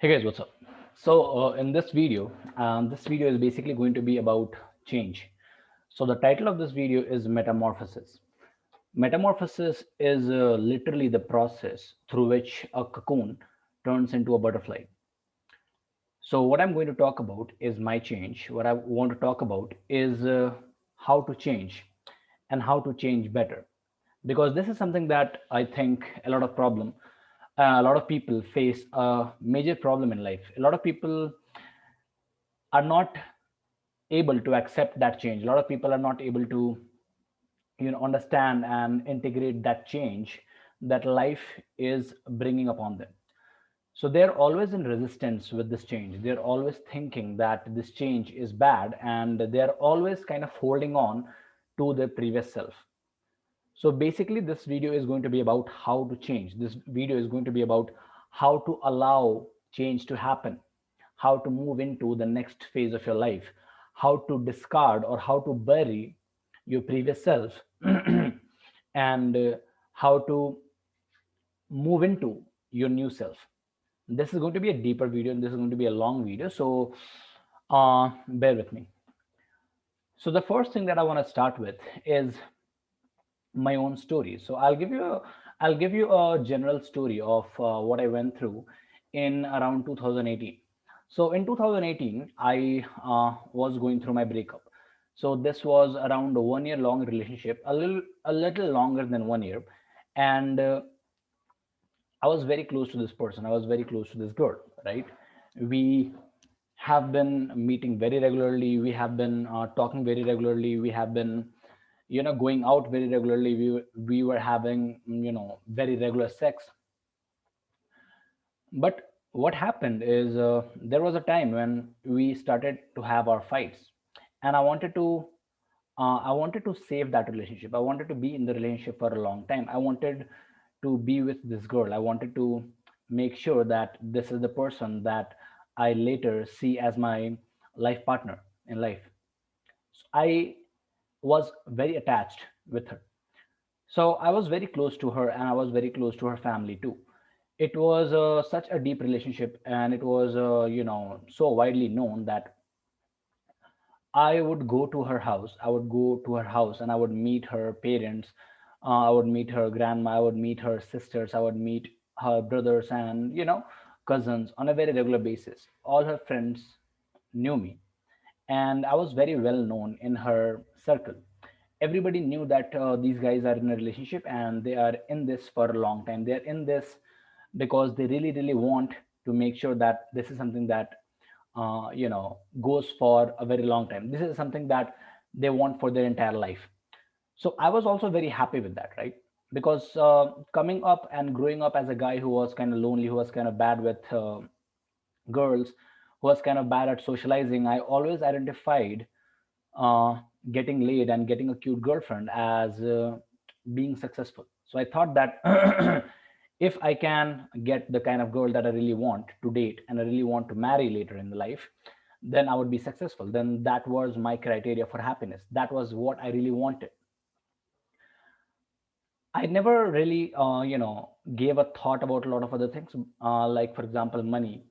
Hey guys, what's up? So in this video is basically going to be about change. So the title of this video is Metamorphosis. Metamorphosis is literally the process through which a cocoon turns into a butterfly. So what I'm going to talk about is my change. What I want to talk about is how to change and how to change better. Because this is something that I think a lot of people face a major problem in life. A lot of people are not able to accept that change. A lot of people are not able to understand and integrate that change that life is bringing upon them. So they're always in resistance with this change. They're always thinking that this change is bad, and they're always kind of holding on to their previous self. So basically this video is going to be about how to change. This video is going to be about how to allow change to happen, how to move into the next phase of your life, how to discard or how to bury your previous self, and how to move into your new self. This is going to be a deeper video and this is going to be a long video, so bear with me. So the first thing that I want to start with is my own story. So I'll give you a general story of what I went through in around 2018. So in 2018, I was going through my breakup. So this was around a 1 year long relationship, a little longer than 1 year, and I was very close to this person. I was very close to this girl, right? We have been meeting very regularly. We have been talking very regularly. We have been, going out very regularly. We were having, very regular sex. But what happened is there was a time when we started to have our fights, and I wanted to save that relationship. I wanted to be in the relationship for a long time. I wanted to be with this girl. I wanted to make sure that this is the person that I later see as my life partner in life. So I was very attached with her. So I was very close to her, and I was very close to her family too. It was such a deep relationship, and it was, so widely known that I would go to her house. I would go to her house and I would meet her parents. I would meet her grandma. I would meet her sisters. I would meet her brothers and, cousins on a very regular basis. All her friends knew me, and I was very well known in her circle. Everybody knew that these guys are in a relationship and they are in this for a long time. They are in this because they really, really want to make sure that this is something that goes for a very long time. This is something that they want for their entire life. So I was also very happy with that, right? Because coming up and growing up as a guy who was kind of lonely, who was kind of bad with girls, who was kind of bad at socializing, I always identified uh, getting laid and getting a cute girlfriend as being successful. So I thought that if I can get the kind of girl that I really want to date and I really want to marry later in the life, then I would be successful. Then that was my criteria for happiness. That was what I really wanted. I never really, gave a thought about a lot of other things, like, for example, money.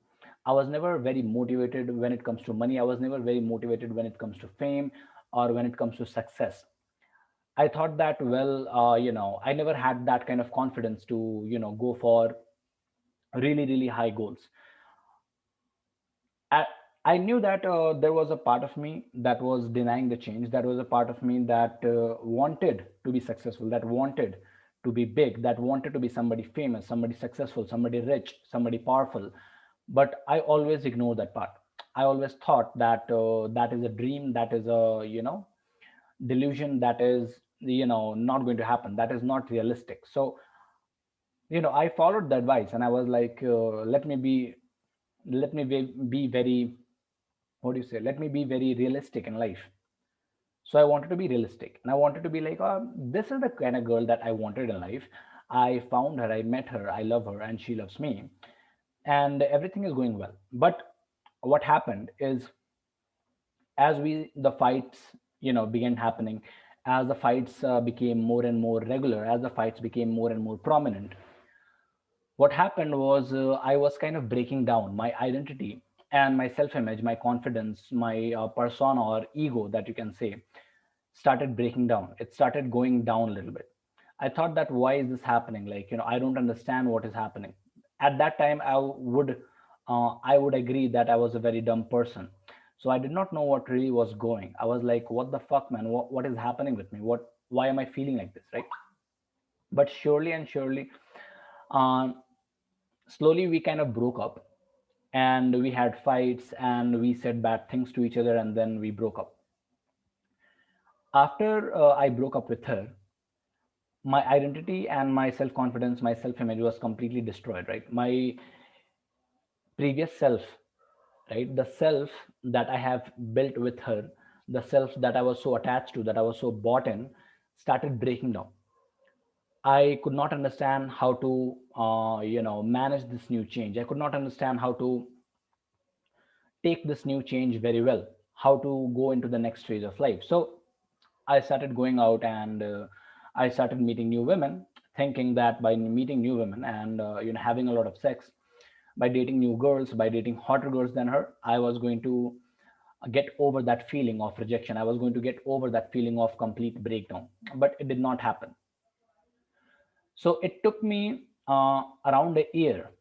I was never very motivated when it comes to money. I was never very motivated when it comes to fame or when it comes to success. I thought that, well, I never had that kind of confidence to, go for really, really high goals. I, I knew that there was a part of me that was denying the change. That was a part of me that wanted to be successful, that wanted to be big, that wanted to be somebody famous, somebody successful, somebody rich, somebody powerful. But I always ignored that part. I always thought that that is a dream, that is a, delusion, that is, not going to happen, that is not realistic. So, I followed the advice and I was like, let me be very, what do you say, let me be very realistic in life. So I wanted to be realistic and I wanted to be like, this is the kind of girl that I wanted in life. I found her, I met her, I love her, and she loves me, and everything is going well. But what happened is, as the fights, began happening, as the fights became more and more regular, as the fights became more and more prominent, What happened was I was kind of breaking down my identity and my self-image, my confidence, my persona or ego that you can say started breaking down. It started going down a little bit. I thought that why is this happening? Like, I don't understand what is happening. At that time, I would agree that I was a very dumb person. So I did not know what really was going. I was like, what the fuck, man? What is happening with me? Why am I feeling like this, right? But surely and surely, um, slowly we kind of broke up, and we had fights and we said bad things to each other, and then we broke up. After I broke up with her, my identity and my self confidence, my self image was completely destroyed, right? My previous self, right? The self that I have built with her, the self that I was so attached to, that I was so bought in, started breaking down. I could not understand how to, manage this new change. I could not understand how to take this new change very well, how to go into the next phase of life. So I started going out, and I started meeting new women, thinking that by meeting new women and having a lot of sex, by dating new girls, by dating hotter girls than her, I was going to get over that feeling of rejection. I was going to get over that feeling of complete breakdown. But it did not happen. So it took me around a year.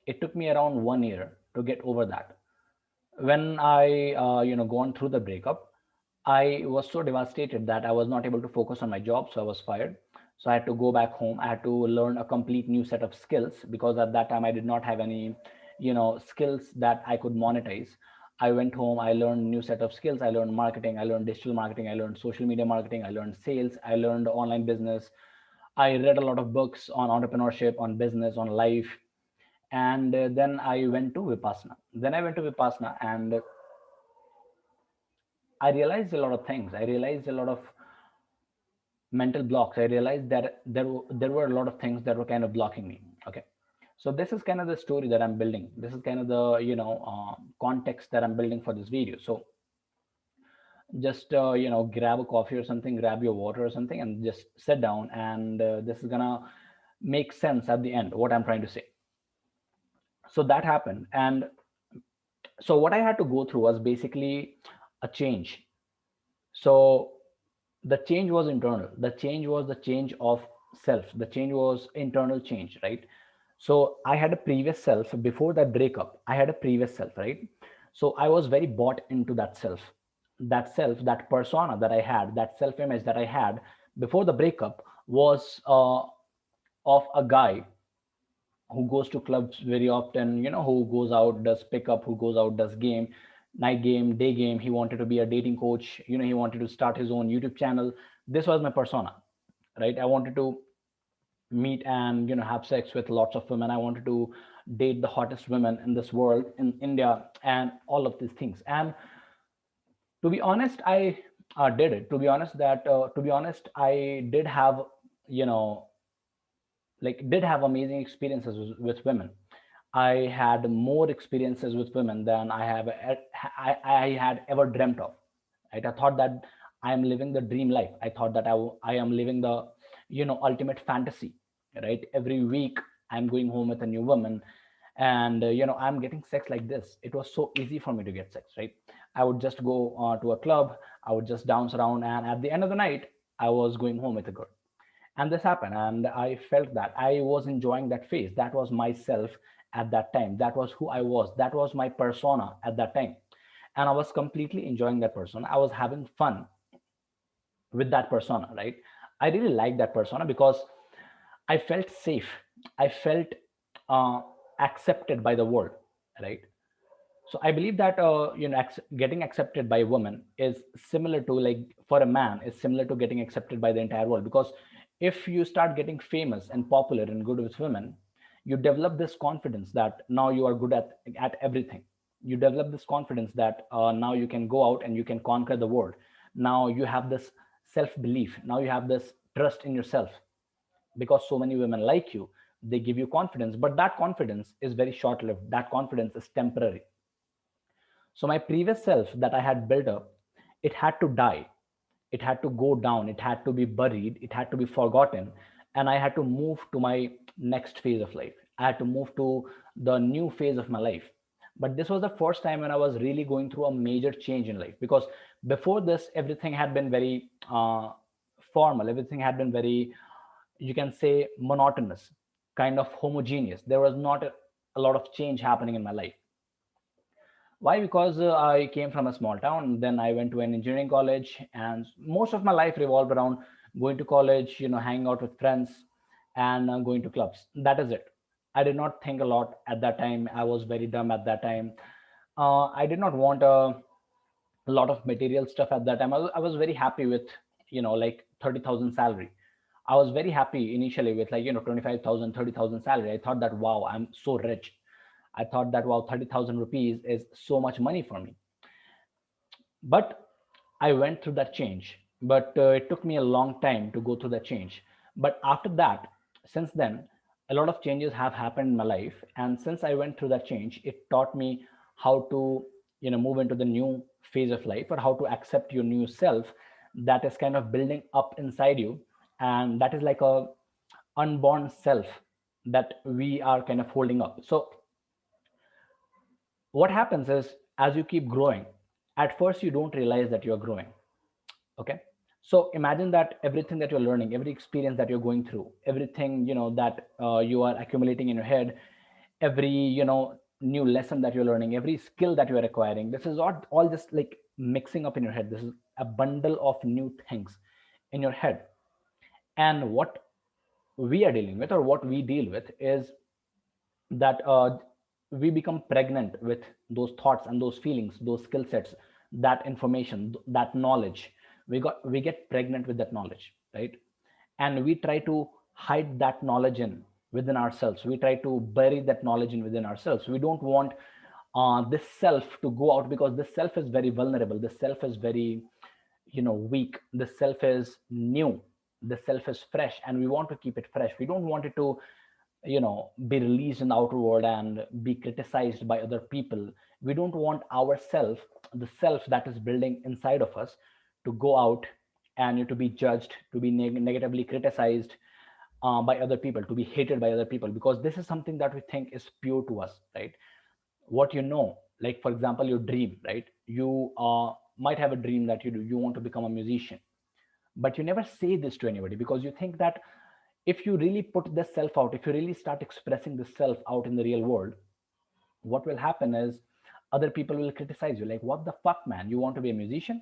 It took me around 1 year to get over that. When I gone through the breakup, I was so devastated that I was not able to focus on my job, so I was fired. So I had to go back home. I had to learn a complete new set of skills, because at that time I did not have any skills that I could monetize. I went home, I learned new set of skills. I learned marketing, I learned digital marketing, I learned social media marketing, I learned sales, I learned online business. I read a lot of books on entrepreneurship, on business, on life. And then I went to Vipassana. And I realized a lot of things. I realized a lot of mental blocks. I realized that there were a lot of things that were kind of blocking me. Okay, so this is kind of the story that I'm building. This is kind of the context that I'm building for this video. So just grab a coffee or something, grab your water or something, and just sit down. And this is gonna make sense at the end what I'm trying to say. So that happened, and so what I had to go through was basically a change. So the change was internal. The change was the change of self. The change was internal change, right? So I had a previous self before that breakup. I had a previous self, right? So I was very bought into that self, that persona that I had, that self image that I had before the breakup was of a guy who goes to clubs very often, who goes out, does pickup, who goes out, does game, night game, day game. He wanted to be a dating coach. He wanted to start his own YouTube channel. This was my persona, right? I wanted to meet and have sex with lots of women. I wanted to date the hottest women in this world, in India, and all of these things. And to be honest, I did it. To be honest, I did have, you know, did have amazing experiences with women. I had more experiences with women than I had ever dreamt of. Right? I thought that I am living the dream life. I thought that I am living the ultimate fantasy. Right? Every week I'm going home with a new woman, and I'm getting sex like this. It was so easy for me to get sex. Right? I would just go to a club. I would just dance around, and at the end of the night, I was going home with a girl. And this happened, and I felt that I was enjoying that phase. That was myself at that time. That was who I was. That was my persona at that time. And I was completely enjoying that persona. I was having fun with that persona, right? I really liked that persona because I felt safe. I felt uh, accepted by the world, right? So I believe that getting accepted by a woman is similar to, like, for a man is similar to getting accepted by the entire world. Because if you start getting famous and popular and good with women, you develop this confidence that now you are good at everything. You develop this confidence that now you can go out and you can conquer the world. Now you have this self belief. Now you have this trust in yourself, because so many women like you. They give you confidence, but that confidence is very short lived. That confidence is temporary. So my previous self that I had built up, it had to die. It had to go down. It had to be buried. It had to be forgotten. And I had to move to my next phase of life. I had to move to the new phase of my life. But this was the first time when I was really going through a major change in life, because before this, everything had been very formal. Everything had been very, you can say, monotonous, kind of homogeneous. There was not a lot of change happening in my life. Why? Because I came from a small town, then I went to an engineering college, and most of my life revolved around going to college, hanging out with friends, and going to clubs. That is it. I did not think a lot at that time. I was very dumb at that time. I did not want a lot of material stuff at that time. I was very happy with, like 30,000 salary. I was very happy initially with, like, 25,000, 30,000 salary. I thought that, wow, I'm so rich. I thought that, wow, 30,000 rupees is so much money for me. But I went through that change. But it took me a long time to go through that change. But after that, since then, a lot of changes have happened in my life. And since I went through that change, it taught me how to, move into the new phase of life, or how to accept your new self that is kind of building up inside you. And that is like a unborn self that we are kind of holding up. So what happens is, as you keep growing, at first you don't realize that you're growing. Okay. So imagine that everything that you're learning, every experience that you're going through, everything, that you are accumulating in your head, every, new lesson that you're learning, every skill that you're acquiring, this is all just like mixing up in your head. This is a bundle of new things in your head. And what we are dealing with, or what we deal with, is that we become pregnant with those thoughts and those feelings, those skill sets, that information, that knowledge. We get pregnant with that knowledge, right? And we try to hide that knowledge in within ourselves. We try to bury that knowledge in within ourselves. We don't want this self to go out, because this self is very vulnerable. This self is very, weak. This self is new. The self is fresh, and we want to keep it fresh. We don't want it to, be released in the outer world and be criticized by other people. We don't want ourself, the self that is building inside of us, to go out and to be judged, to be negatively criticized by other people, to be hated by other people, because this is something that we think is pure to us, right? What, like, for example, your dream, right? You might have a dream that you want to become a musician, but you never say this to anybody, because you think that if you really put this self out, if you really start expressing this self out in the real world, what will happen is other people will criticize you, like, what the fuck, man, you want to be a musician?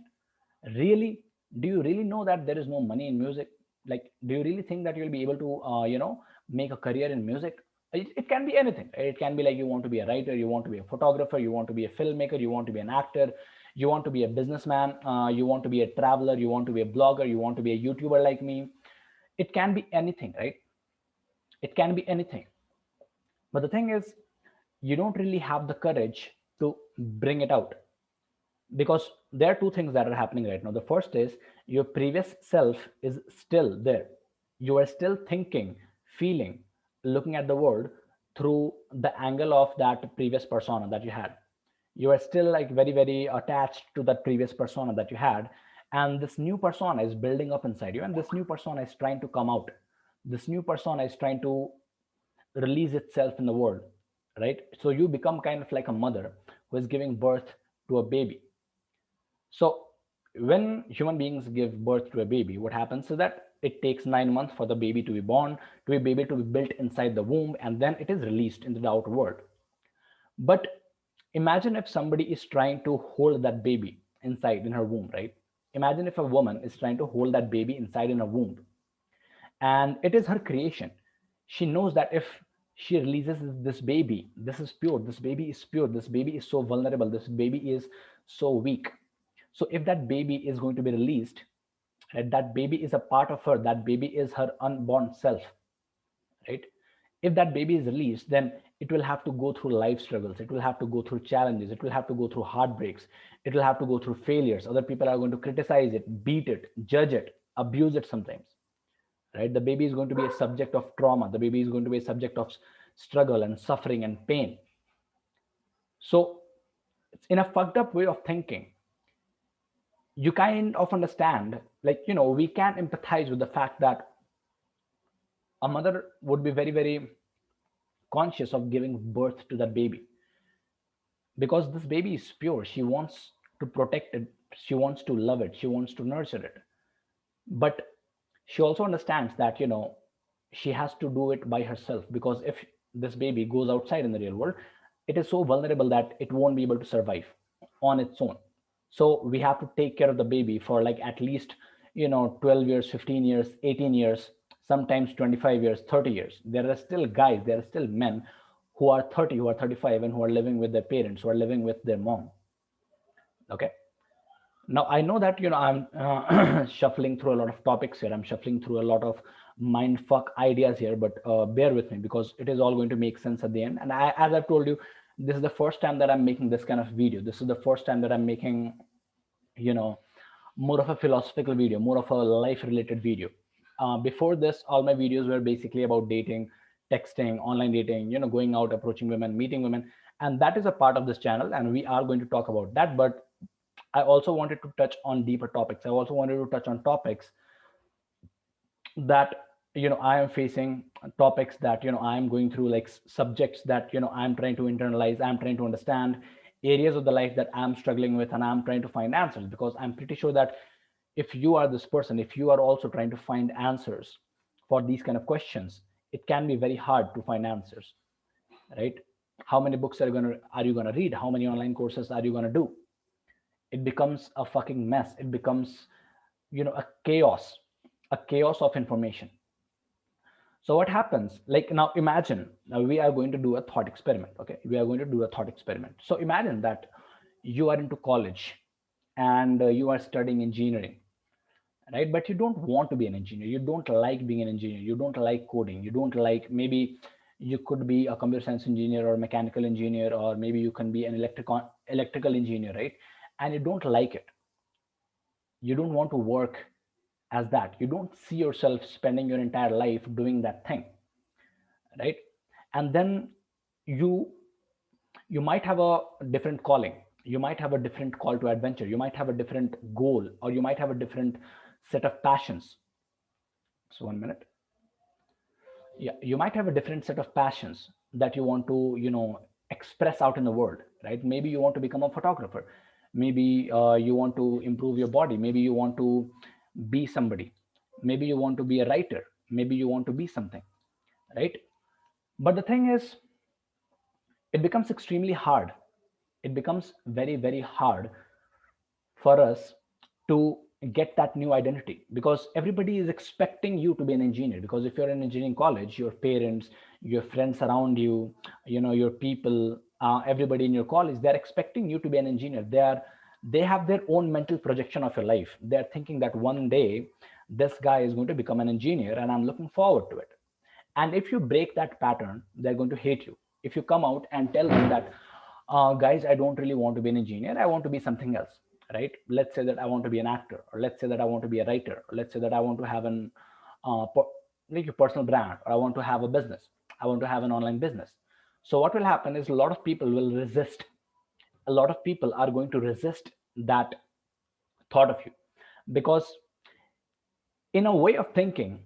Really? Do you really know that there is no money in music? Like, do you really think that you'll be able to make a career in music? It can be anything. It can be like, you want to be a writer, you want to be a photographer, you want to be a filmmaker, you want to be an actor, you want to be a businessman, you want to be a traveler, you want to be a blogger, you want to be a YouTuber like me. It can be anything, right? It can be anything. But the thing is, you don't really have the courage to bring it out, because there are two things that are happening right now. The first is, your previous self is still there. You are still thinking, feeling, looking at the world through the angle of that previous persona that you had. You are still like very, very attached to that previous persona that you had. And this new persona is building up inside you, and this new persona is trying to come out. This new persona is trying to release itself in the world, right? So you become kind of like a mother who is giving birth to a baby. So when human beings give birth to a baby, what happens is that it takes 9 months for the baby to be born, to be baby to be built inside the womb, and then it is released into the outer world. But imagine if somebody is trying to hold that baby inside in her womb, right? Imagine if a woman is trying to hold that baby inside in her womb, and it is her creation. She knows that if she releases this baby, this is pure, this baby is pure, this baby is so vulnerable, this baby is so weak. So if that baby is going to be released, that baby is a part of her, that baby is her unborn self, right? If that baby is released, then it will have to go through life struggles, it will have to go through challenges, it will have to go through heartbreaks, it will have to go through failures. Other people are going to criticize it, beat it, judge it, abuse it sometimes, right? The baby is going to be a subject of trauma, the baby is going to be a subject of struggle and suffering and pain. So it's in a fucked up way of thinking. You kind of understand, like, we can empathize with the fact that a mother would be very, very conscious of giving birth to that baby, because this baby is pure. She wants to protect it, she wants to love it, she wants to nurture it. But she also understands that, she has to do it by herself, because if this baby goes outside in the real world, it is so vulnerable that it won't be able to survive on its own. So we have to take care of the baby for like at least 12 years, 15 years, 18 years, sometimes 25 years, 30 years. There are still guys, there are still men who are 30, who are 35, and who are living with their parents, who are living with their mom. Okay. Now I know that I'm shuffling through a lot of topics here, I'm shuffling through a lot of mind fuck ideas here, but bear with me, because it is all going to make sense at the end. And as I've told you, this is the first time that I'm making this kind of video. This is the first time that I'm making you know more of a philosophical video, more of a life related video. Before this, all my videos were basically about dating, texting, online dating, going out, approaching women, meeting women. And that is a part of this channel, and we are going to talk about that. But I also wanted to touch on deeper topics. I also wanted to touch on topics that I am facing, topics that I am going through, like subjects that I'm trying to internalize, I'm trying to understand, areas of the life that I'm struggling with, and I'm trying to find answers. Because I'm pretty sure that if you are this person, if you are also trying to find answers for these kind of questions, it can be very hard to find answers, right? How many books are you gonna read? How many online courses are you gonna do? It becomes a fucking mess. It becomes a chaos, a chaos of information. So what happens, like, now imagine, now we are going to do a thought experiment. Okay, we are going to do a thought experiment. So imagine that you are into college, and you are studying engineering, right? But you don't want to be an engineer, you don't like being an engineer, you don't like coding, you don't like, maybe you could be a computer science engineer or mechanical engineer, or maybe you can be an electrical engineer, right? And you don't like it, you don't want to work as that, you don't see yourself spending your entire life doing that thing, right? And then you you might have a different calling, you might have a different call to adventure, you might have a different goal, or you might have a different set of passions. So 1 minute. Yeah, you might have a different set of passions that you want to express out in the world, right? Maybe you want to become a photographer, maybe you want to improve your body, maybe you want to be somebody, maybe you want to be a writer, maybe you want to be something, right? But the thing is, it becomes extremely hard, it becomes very, very hard for us to get that new identity, because everybody is expecting you to be an engineer. Because if you're in engineering college, your parents, your friends around you, your people, everybody in your college, they're expecting you to be an engineer. They have their own mental projection of your life. They're thinking that one day this guy is going to become an engineer, and I'm looking forward to it. And if you break that pattern, they're going to hate you. If you come out and tell them that, guys, I don't really want to be an engineer, I want to be something else, right? Let's say that I want to be an actor, or let's say that I want to be a writer, or let's say that I want to have an uh, like a personal brand, or I want to have a business, I want to have an online business. So what will happen is a lot of people will resist. A lot of people are going to resist that thought of you, because in a way of thinking,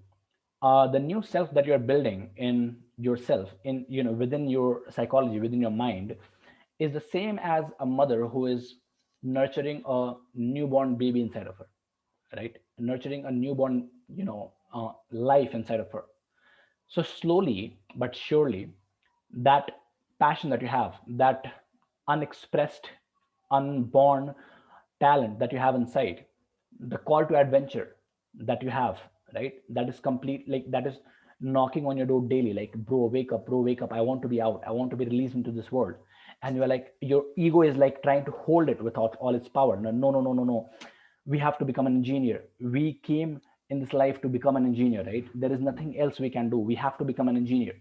the new self that you're building in yourself, in within your psychology, within your mind, is the same as a mother who is nurturing a newborn baby inside of her, right? Nurturing a newborn life inside of her. So slowly but surely, that passion that you have, that unexpressed, unborn talent that you have inside, the call to adventure that you have, right? That is complete, like that is knocking on your door daily, like, bro, wake up, bro, wake up. I want to be out. I want to be released into this world. And you're like, your ego is like trying to hold it without all its power. No, no, no, no, no, no. We have to become an engineer. We came in this life to become an engineer, right? There is nothing else we can do. We have to become an engineer.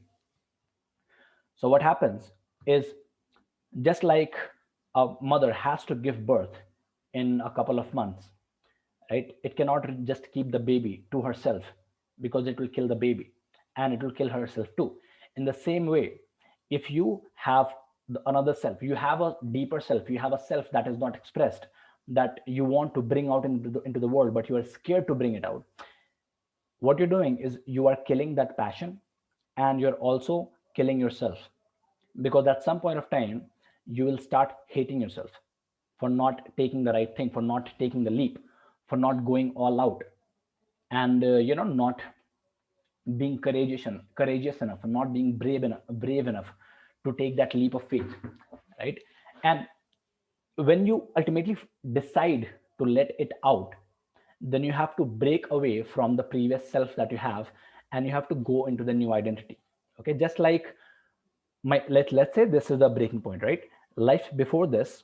So what happens is, just like a mother has to give birth in a couple of months, right? It cannot just keep the baby to herself, because it will kill the baby, and it will kill herself too. In the same way, if you have another self, you have a deeper self, you have a self that is not expressed, that you want to bring out into the world, but you are scared to bring it out. What you're doing is you are killing that passion, and you're also killing yourself, because at some point of time you will start hating yourself for not taking the right thing, for not taking the leap, for not going all out, and not being courageous enough, not being brave enough to take that leap of faith, right? And when you ultimately decide to let it out, then you have to break away from the previous self that you have, and you have to go into the new identity. Okay, just like let's say this is the breaking point, right? Life before this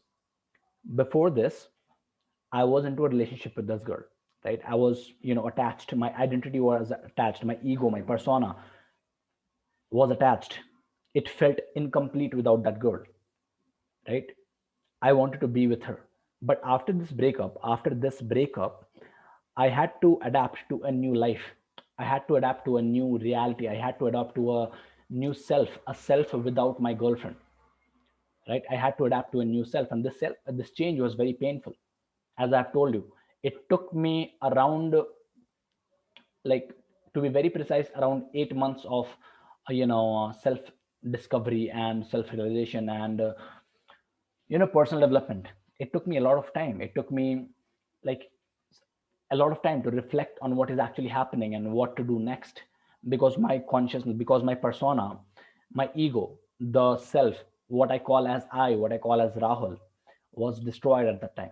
I was into a relationship with this girl, right? I was attached, my identity was attached, my ego, my persona was attached. It felt incomplete without that girl, right? I wanted to be with her. But after this breakup, I had to adapt to a new life. I had to adapt to a new reality. I had to adapt to a new self, a self without my girlfriend, right? I had to adapt to a new self, and this change was very painful. As I've told you, it took me around, like, to be very precise, around 8 months of self discovery and self realization and personal development. It took me a lot of time. It took me, like, a lot of time to reflect on what is actually happening and what to do next, because my consciousness, because my persona, my ego, the self, what I call as Rahul, was destroyed at that time.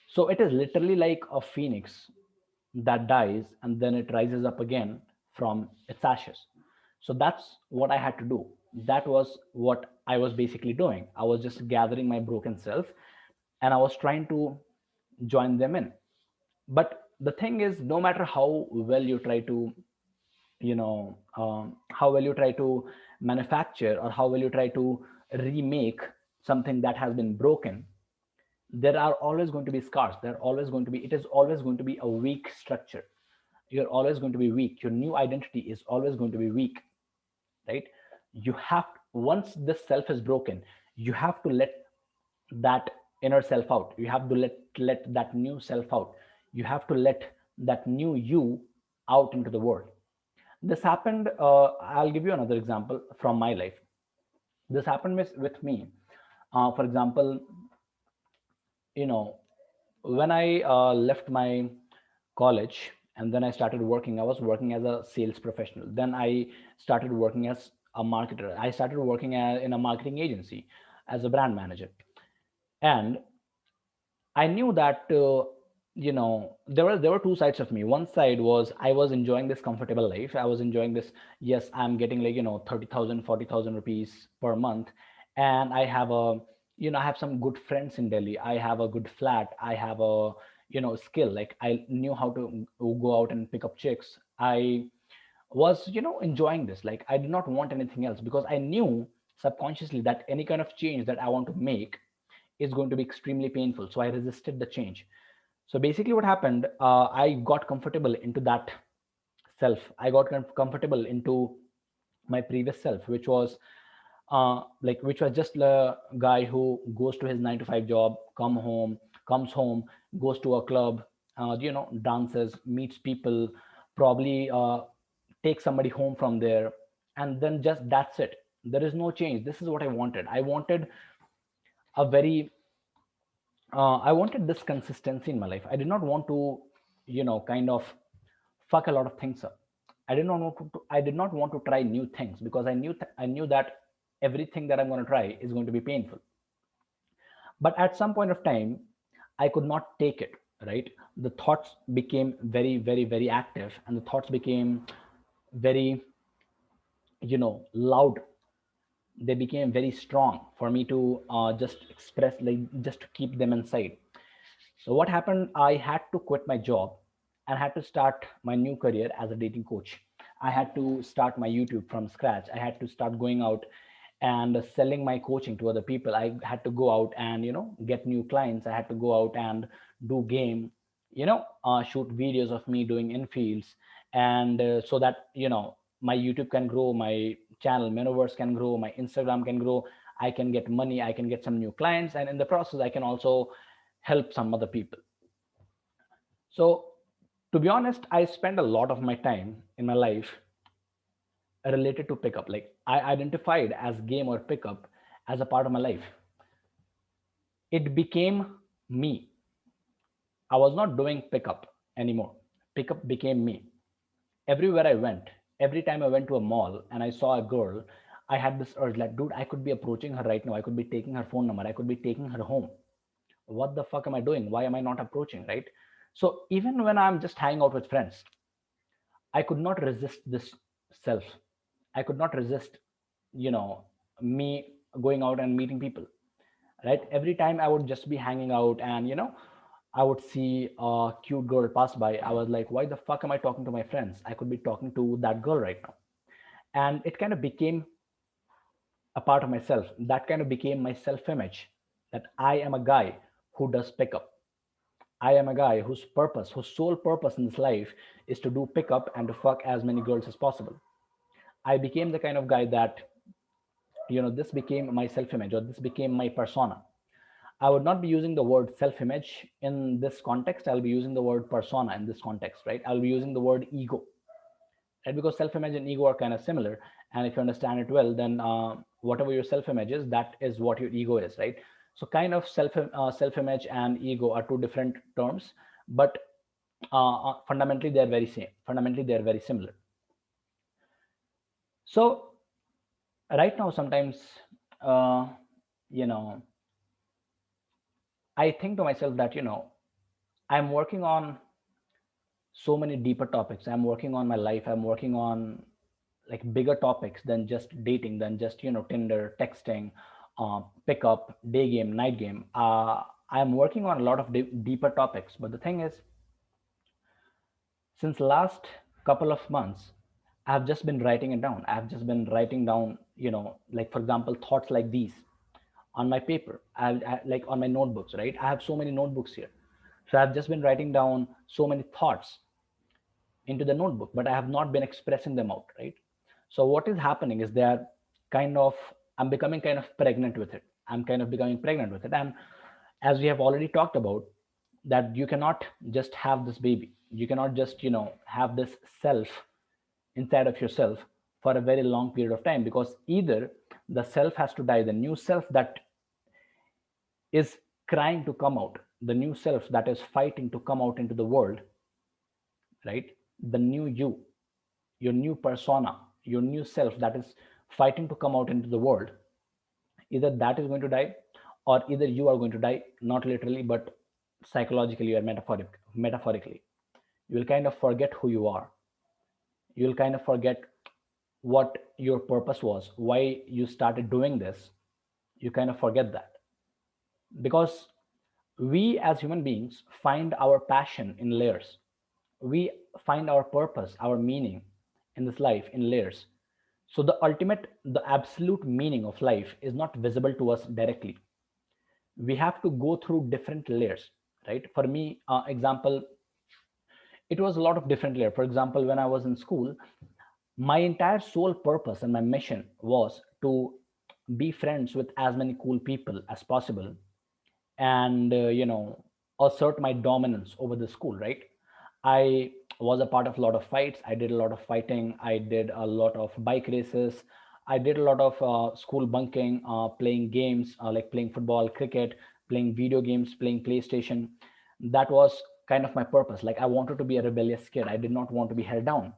So it is literally like a phoenix that dies and then it rises up again from its ashes. So that's what I had to do. That was what I was basically doing. I was just gathering my broken self and I was trying to join them in. But the thing is, no matter how well you try to, how well you try to manufacture, or how well you try to remake something that has been broken, there are always going to be scars. It is always going to be a weak structure. You're always going to be weak. Your new identity is always going to be weak, right? You have, once this self is broken, you have to let that inner self out. You have to let that new self out. You have to let that new you out into the world. This happened, I'll give you another example from my life. This happened with me. For example, you know when I left my college and then I started working, I was working as a sales professional. Then I started working as a marketer. I started working in a marketing agency as a brand manager. And I knew that there were two sides of me. One side was I was enjoying this comfortable life. I was enjoying this. Yes, I'm getting, like, 30,000, 40,000 rupees per month, and I have I have some good friends in Delhi. I have a good flat. I have a skill. Like, I knew how to go out and pick up chicks. I was enjoying this. Like, I did not want anything else, because I knew subconsciously that any kind of change that I want to make is going to be extremely painful. So I resisted the change. So basically, what happened, I got comfortable into that self. I got comfortable into my previous self, which was just a guy who goes to his 9 to 5 job, comes home, goes to a club, dances, meets people, probably takes somebody home from there, and then just that's it. There is no change. This is what I wanted. A very I wanted this consistency in my life. I did not want to, kind of fuck a lot of things up. I did not want to try new things, because I knew that everything that I'm going to try is going to be painful. But at some point of time, I could not take it. Right, the thoughts became very, very, very active, and the thoughts became very, loud. They became very strong for me to just express, like, just to keep them inside. So what happened? I had to quit my job and had to start my new career as a dating coach. I had to start my YouTube from scratch. I had to start going out and selling my coaching to other people. I had to go out and get new clients. I had to go out and do game, shoot videos of me doing infields, and so that my YouTube can grow, my channel Menoverse can grow, my Instagram can grow. I can get money. I can get some new clients, and in the process, I can also help some other people. So, to be honest, I spend a lot of my time in my life related to pickup. Like I identified as game or pickup as a part of my life. It became me. I was not doing pickup anymore. Pickup became me. Everywhere I went, every time I went to a mall and I saw a girl, I had this urge like, dude, I could be approaching her right now. I could be taking her phone number. I could be taking her home. What the fuck am I doing? Why am I not approaching, right? So even when I'm just hanging out with friends, I could not resist this self. I could not resist, you know, me going out and meeting people, right? Every time I would just be hanging out and, I would see a cute girl pass by. I was like, why the fuck am I talking to my friends? I could be talking to that girl right now. And it kind of became a part of myself. That kind of became my self image, that I am a guy who does pickup. I am a guy whose purpose, whose sole purpose in this life is to do pickup and to fuck as many girls as possible. I became the kind of guy that, this became my self image, or this became my persona. I would not be using the word self image in this context. I'll be using the word persona in this context, right? I'll be using the word ego, right? Because self image and ego are kind of similar. And if you understand it well, then whatever your self image is, that is what your ego is, right? So, kind of self image and ego are two different terms, but fundamentally they're very same. Fundamentally, they're very similar. So, right now, sometimes, uh, you know, I think to myself that, I'm working on so many deeper topics. I'm working on my life. I'm working on like bigger topics than just dating, than just, Tinder, texting, pickup, day game, night game. I'm working on a lot of deeper topics. But the thing is, since last couple of months, I've just been writing it down. I've just been writing down, like for example, thoughts like these on my paper. Like on my notebooks, right? I have so many notebooks here. So I've just been writing down so many thoughts into the notebook, but I have not been expressing them out, right? So what is happening is that kind of I'm becoming kind of pregnant with it. I'm kind of becoming pregnant with it. And as we have already talked about, that you cannot just have this baby. You cannot just, have this self inside of yourself for a very long period of time, because either the self has to die, the new self that is crying to come out, the new self that is fighting to come out into the world, right? The new you, your new persona, your new self that is fighting to come out into the world, either that is going to die, or either you are going to die, not literally, but psychologically or metaphorically. You will kind of forget who you are. You will kind of forget what your purpose was, why you started doing this. You kind of forget that, because we as human beings find our passion in layers. We find our purpose, our meaning in this life in layers. So the ultimate, the absolute meaning of life is not visible to us directly. We have to go through different layers, right? For me, example, it was a lot of different layers. For example, when I was in school, my entire sole purpose and my mission was to be friends with as many cool people as possible, and assert my dominance over the school, right? I was a part of a lot of fights. I did a lot of fighting. I did a lot of bike races. I did a lot of school bunking, playing games, like playing football, cricket, playing video games, playing PlayStation. That was kind of my purpose. Like I wanted to be a rebellious kid. I did not want to be held down.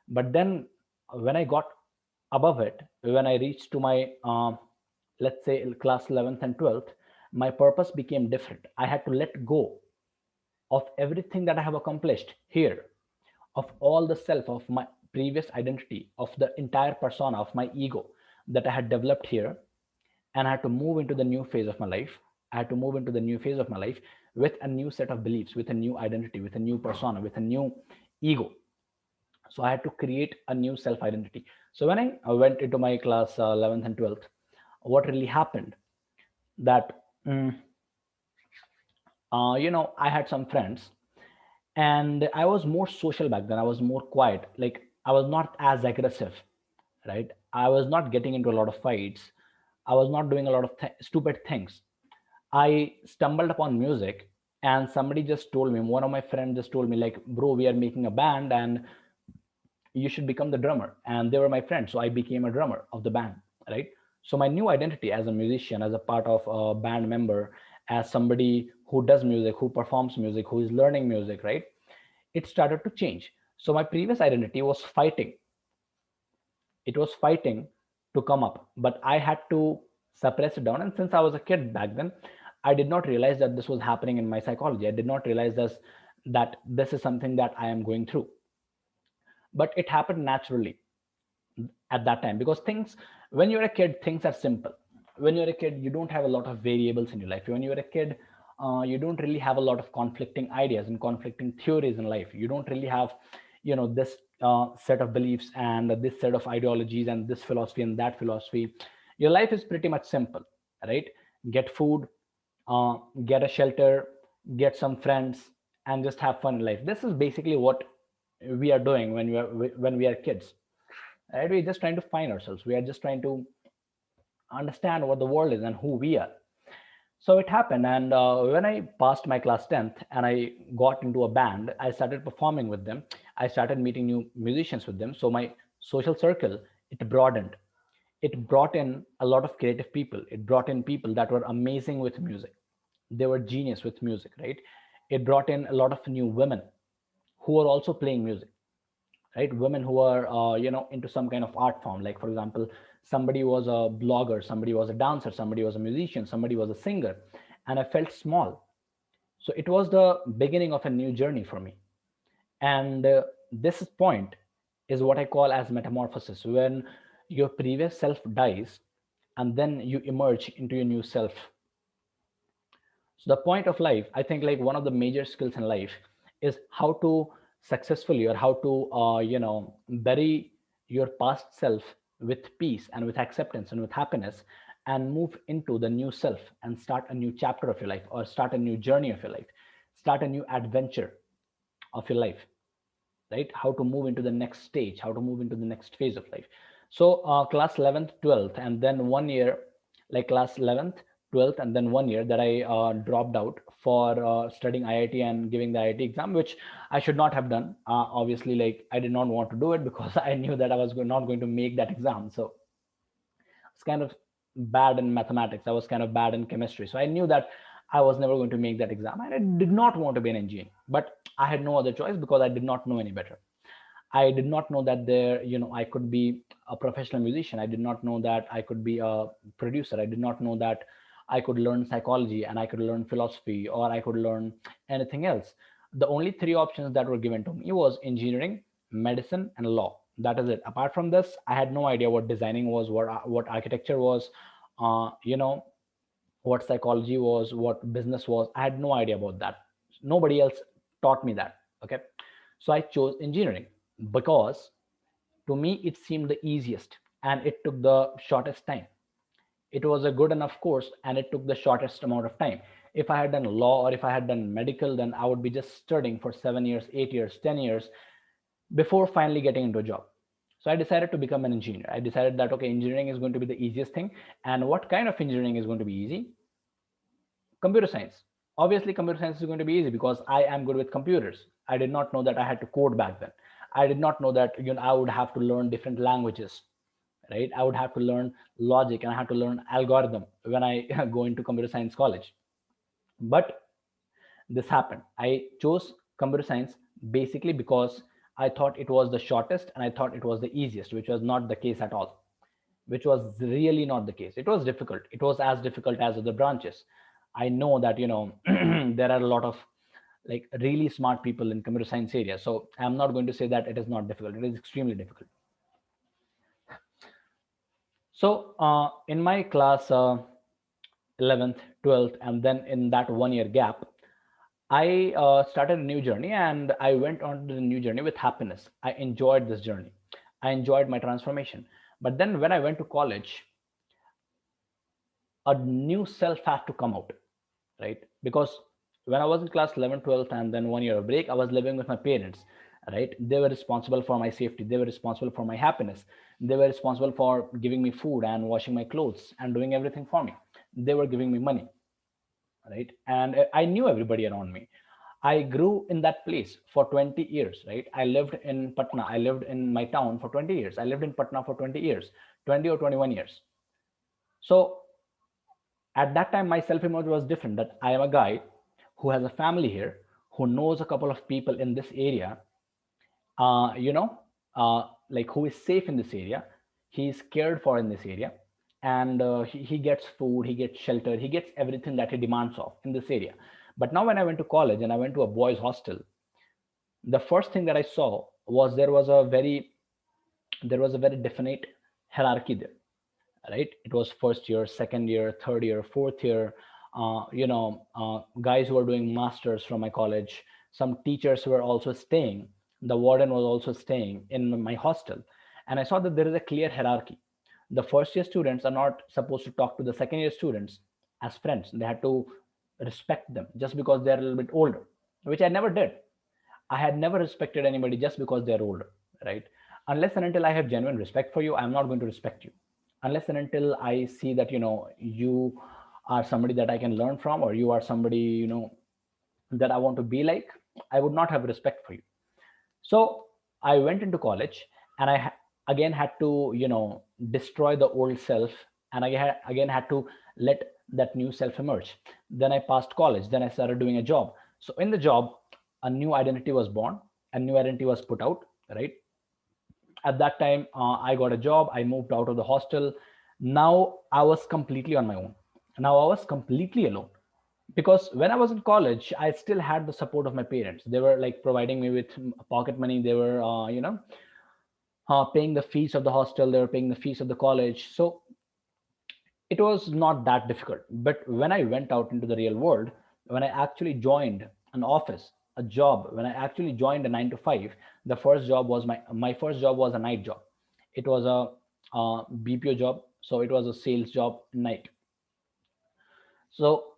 But then when I got above it, when I reached to my let's say class 11th and 12th, my purpose became different. I had to let go of everything that I have accomplished here, of all the self, of my previous identity, of the entire persona, of my ego that I had developed here, and I had to move into the new phase of my life. I had to move into the new phase of my life with a new set of beliefs, with a new identity, with a new persona, with a new ego. So I had to create a new self identity. So when I went into my class 11th and 12th, what really happened, that I had some friends, and I was more social back then. I was more quiet. Like I was not as aggressive, right? I was not getting into a lot of fights. I was not doing a lot of stupid things. I stumbled upon music, and somebody just told me, one of my friends just told me, like, bro, we are making a band, and you should become the drummer. And they were my friends, so I became a drummer of the band, right? So my new identity as a musician, as a part of a band member, as somebody who does music, who performs music, who is learning music, right? It started to change. So my previous identity was fighting. It was fighting to come up, but I had to suppress it down. And since I was a kid back then, I did not realize that this was happening in my psychology. I did not realize this, that this is something that I am going through. But it happened naturally at that time, because things, when you're a kid, things are simple. When you're a kid, you don't have a lot of variables in your life. When you're a kid, you don't really have a lot of conflicting ideas and conflicting theories in life. You don't really have, this set of beliefs and this set of ideologies and this philosophy and that philosophy. Your life is pretty much simple, right? Get food, uh, get a shelter, get some friends, and just have fun in life. This is basically what we are doing when we are kids, right? We're just trying to find ourselves. We are just trying to understand what the world is and who we are. So it happened, and when I passed my class 10th and I got into a band, I started performing with them. I started meeting new musicians with them. So my social circle, it broadened. It brought in a lot of creative people. It brought in people that were amazing with music. They were genius with music, right? It brought in a lot of new women who were also playing music, right? Women who are into some kind of art form. Like, for example, somebody was a blogger, somebody was a dancer, somebody was a musician, somebody was a singer, and I felt small. So it was the beginning of a new journey for me. And this point is what I call as metamorphosis, when your previous self dies and then you emerge into your new self. So the point of life, I think, like one of the major skills in life is how to successfully, or how to bury your past self with peace and with acceptance and with happiness, and move into the new self and start a new chapter of your life, or start a new journey of your life, start a new adventure of your life, right? How to move into the next stage, how to move into the next phase of life. So class 11th, 12th, and then 1 year, like class 11th, 12th, and then 1 year that I dropped out for studying IIT and giving the IIT exam, which I should not have done. Obviously, like, I did not want to do it because I knew that I was not going to make that exam. So was kind of bad in mathematics. I was kind of bad in chemistry. So I knew that I was never going to make that exam. And I did not want to be an engineer. But I had no other choice because I did not know any better. I did not know that I could be a professional musician. I did not know that I could be a producer. I did not know that I could learn psychology and I could learn philosophy, or I could learn anything else. The only three options that were given to me was engineering, medicine, and law. That is it. Apart from this, I had no idea what designing was, what architecture was, uh, you know, what psychology was, what business was. I had no idea about that. Nobody else taught me that. Okay. So I chose engineering because to me it seemed the easiest and it took the shortest time. It was a good enough course and it took the shortest amount of time. If I had done law or if I had done medical, then I would be just studying for 7 years, 8 years, 10 years before finally getting into a job. So I decided to become an engineer. I decided that, okay, engineering is going to be the easiest thing. And what kind of engineering is going to be easy? Computer science. Obviously, computer science is going to be easy because I am good with computers. I did not know that I had to code back then. I did not know that I would have to learn different languages, right? I would have to learn logic and I have to learn algorithm when I go into computer science college. But this happened. I chose computer science basically because I thought it was the shortest and I thought it was the easiest, which was not the case at all. Which was really not the case. It was difficult. It was as difficult as other branches. I know that there are a lot of like really smart people in computer science area. So I'm not going to say that it is not difficult. It is extremely difficult. So in my class 11th, 12th, and then in that 1 year gap, I started a new journey and I went on to the new journey with happiness. I enjoyed this journey. I enjoyed my transformation. But then when I went to college, a new self had to come out, right? Because when I was in class 11, 12, and then 1 year of break, I was living with my parents, right? They were responsible for my safety. They were responsible for my happiness. They were responsible for giving me food and washing my clothes and doing everything for me. They were giving me money, right? And I knew everybody around me. I grew in that place for 20 years, right? I lived in Patna, I lived in my town for 20 years, I lived in Patna for 20 years, 20 or 21 years. So at that time, my self image was different, that I am a guy who has a family here, who knows a couple of people in this area, you know, like who is safe in this area, he is cared for in this area, and he gets food, he gets shelter, he gets everything that he demands of in this area. But now when I went to college and I went to a boys' hostel, the first thing that I saw was there was a very definite hierarchy there, right? It was first year, second year, third year, fourth year. Guys who were doing masters from my college. Some teachers were also staying. The warden was also staying in my hostel, and I saw that there is a clear hierarchy. The first year students are not supposed to talk to the second year students as friends. They had to respect them just because they're a little bit older, which I never did. I had never respected anybody just because they're older, right? Unless and until I have genuine respect for you, I'm not going to respect you. Unless and until I see that, you are somebody that I can learn from, or you are somebody, that I want to be like, I would not have respect for you. So I went into college, and again had to, destroy the old self, and again had to let that new self emerge. Then I passed college, then I started doing a job. So in the job, a new identity was born, a new identity was put out, right? At that time, I got a job, I moved out of the hostel. Now I was completely on my own. Now I was completely alone, because when I was in college, I still had the support of my parents. They were like providing me with pocket money. They were paying the fees of the hostel, they were paying the fees of the college. So it was not that difficult. But when I went out into the real world, when I actually joined an office, a job, when I actually joined a 9 to 5, the first job was my first job was a night job. It was a BPO job, so it was a sales job night. So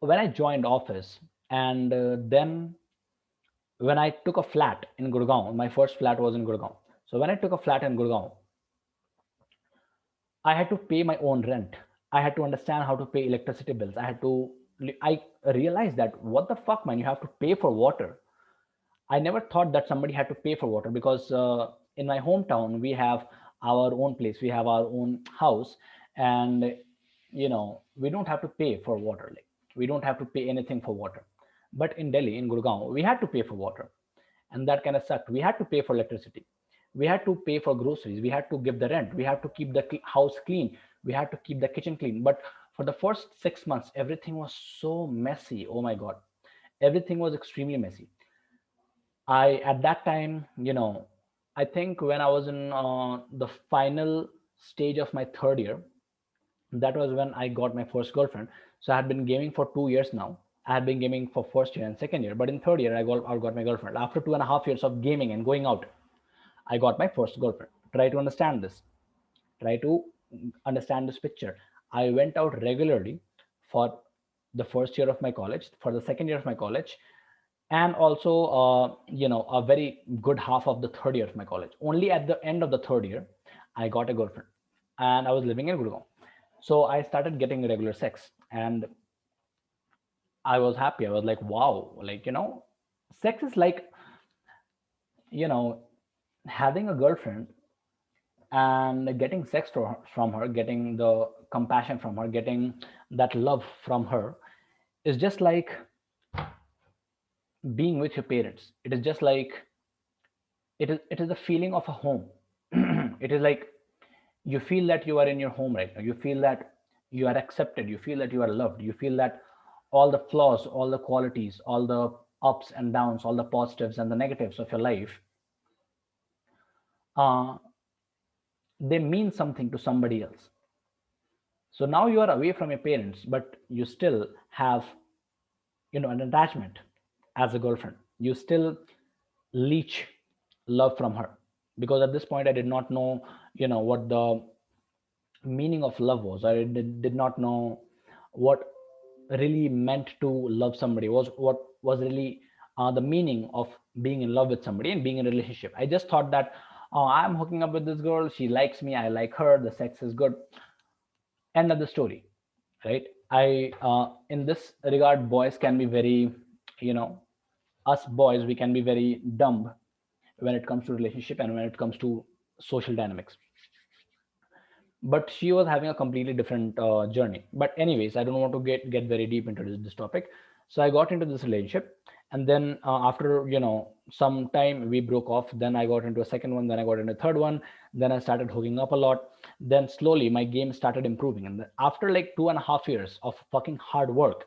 when I joined office, and then when I took a flat in Gurgaon, my first flat was in Gurgaon. So when I took a flat in Gurgaon, I had to pay my own rent. I had to understand how to pay electricity bills. I realized that what the fuck, man, you have to pay for water. I never thought that somebody had to pay for water, because in my hometown we have our own place, we have our own house, and we don't have to pay for water. Like, we don't have to pay anything for water. But in Delhi, in Gurgaon, we had to pay for water, and that kind of sucked. We had to pay for electricity, we had to pay for groceries, we had to give the rent, we had to keep the house clean, we had to keep the kitchen clean. But for the first 6 months, everything was so messy. Oh my god, everything was extremely messy. I At that time, I think when I was in the final stage of my third year, that was when I got my first girlfriend. So I had been gaming for 2 years now. I had been gaming for first year and second year, but in third year I got my girlfriend. After 2.5 years of gaming and going out, I got my first girlfriend. Try to understand this. Try to understand this picture. I went out regularly for the first year of my college, for the second year of my college, and also, a very good half of the third year of my college. Only at the end of the third year, I got a girlfriend, and I was living in Gurgaon. So I started getting regular sex, and I was happy. I was like, wow, like, sex is like, you know, having a girlfriend and getting sex from her, getting the compassion from her, getting that love from her, is just like being with your parents. It is just like, it is a feeling of a home. It is like you feel that you are in your home right now. You feel that you are accepted, you feel that you are loved, you feel that all the flaws, all the qualities, all the ups and downs, all the positives and the negatives of your life, uh, they mean something to somebody else. So now you are away from your parents, but you still have, an attachment. As a girlfriend, you still leech love from her, because at this point I did not know, what the meaning of love was. I did not know what really meant to love somebody, was what was really the meaning of being in love with somebody and being in a relationship. I just thought that, I'm hooking up with this girl, she likes me, I like her, the sex is good, end of the story, right? I In this regard, boys can be very, you know us boys, we can be very dumb when it comes to relationship and when it comes to social dynamics. But she was having a completely different journey. But anyways, I don't want to get very deep into this topic. So I got into this relationship, and then after some time we broke off. Then I got into a second one, then I got into a third one, then I started hooking up a lot. Then slowly my game started improving, and after like 2.5 years of fucking hard work,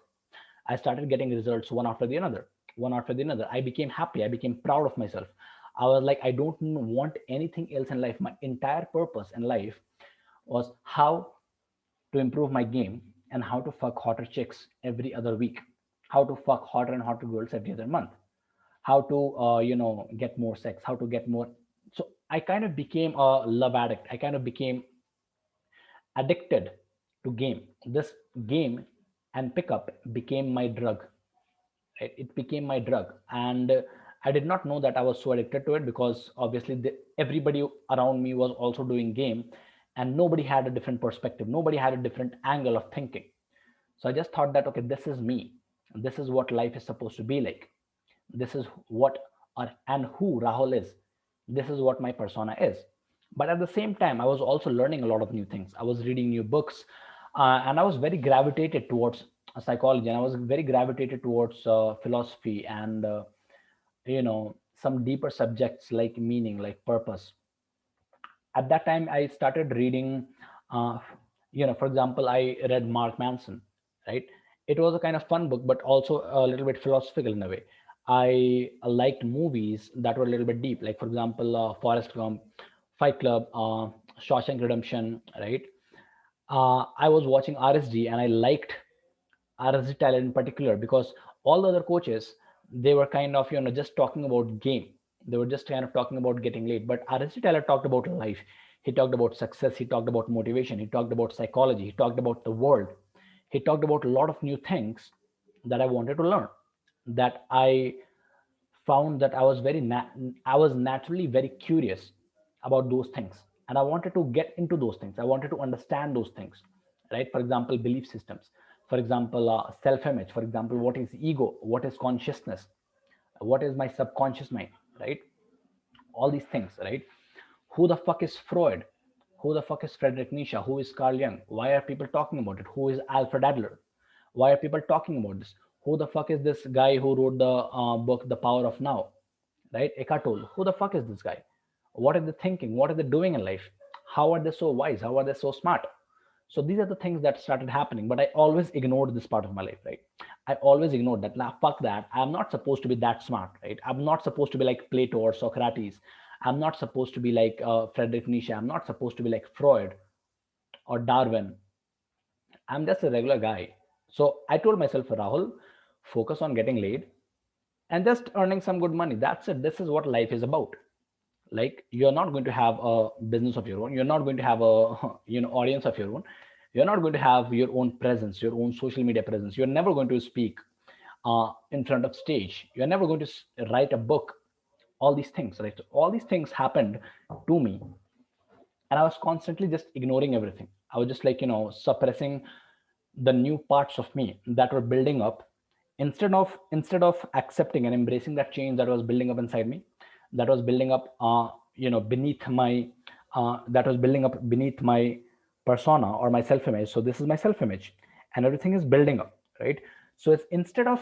I started getting results one after the another, one after the another. I became happy. I became proud of myself. I was like, I don't want anything else in life. My entire purpose in life was how to improve my game and how to fuck hotter chicks every other week, how to fuck hotter and hotter girls every other month, how to get more sex, how to get more. So I kind of became a love addict. I kind of became addicted to game. This game and pickup became my drug. Right? It became my drug, and I did not know that I was so addicted to it, because obviously everybody around me was also doing game, and nobody had a different perspective. Nobody had a different angle of thinking. So I just thought that, okay, this is me. This is what life is supposed to be like. This is what and who Rahul is. This is what my persona is. But at the same time, I was also learning a lot of new things. I was reading new books, and I was very gravitated towards psychology, and I was very gravitated towards philosophy, and some deeper subjects like meaning, like purpose. At that time I started reading, uh, for example, I read Mark Manson. Right? It was a kind of fun book, but also a little bit philosophical in a way. I liked movies that were a little bit deep, like for example, Forrest Gump, Fight Club, Shawshank Redemption. Right? I was watching RSG, and I liked RSG Tyler in particular, because all the other coaches, they were kind of just talking about game. They were just kind of talking about getting late. But RSG Tyler talked about life. He talked about success. He talked about motivation. He talked about psychology. He talked about the world. He talked about a lot of new things that I wanted to learn. That I found that I was naturally very curious about those things, and I wanted to get into those things. I wanted to understand those things. Right? For example, belief systems. For example, self-image. For example, what is ego? What is consciousness? What is my subconscious mind? Right? All these things. Right? Who the fuck is Freud? Who the fuck is Friedrich Nietzsche? Who is Carl Jung? Why are people talking about it? Who is Alfred Adler? Why are people talking about this? Who the fuck is this guy who wrote the book The Power of Now? Right? Eckhart Tolle. Who the fuck is this guy? What are they thinking? What are they doing in life? How are they so wise? How are they so smart? So these are the things that started happening, but I always ignored this part of my life. Right? I always ignored that. Nah, fuck that. I'm not supposed to be that smart. Right? I'm not supposed to be like Plato or Socrates. I'm not supposed to be like Friedrich Nietzsche. I'm not supposed to be like Freud or Darwin. I'm just a regular guy. So I told myself, Rahul, focus on getting laid and just earning some good money. That's it. This is what life is about. Like, you're not going to have a business of your own. You're not going to have a audience of your own. You're not going to have your own presence, your own social media presence. You're never going to speak in front of stage. You're never going to write a book. All these things, right? So all these things happened to me, and I was constantly just ignoring everything. I was just like suppressing the new parts of me that were building up, instead of accepting and embracing that change that was building up inside me, that was building up beneath my that was building up beneath my persona or my self image. So this is my self image, and everything is building up. Right? So it's, instead of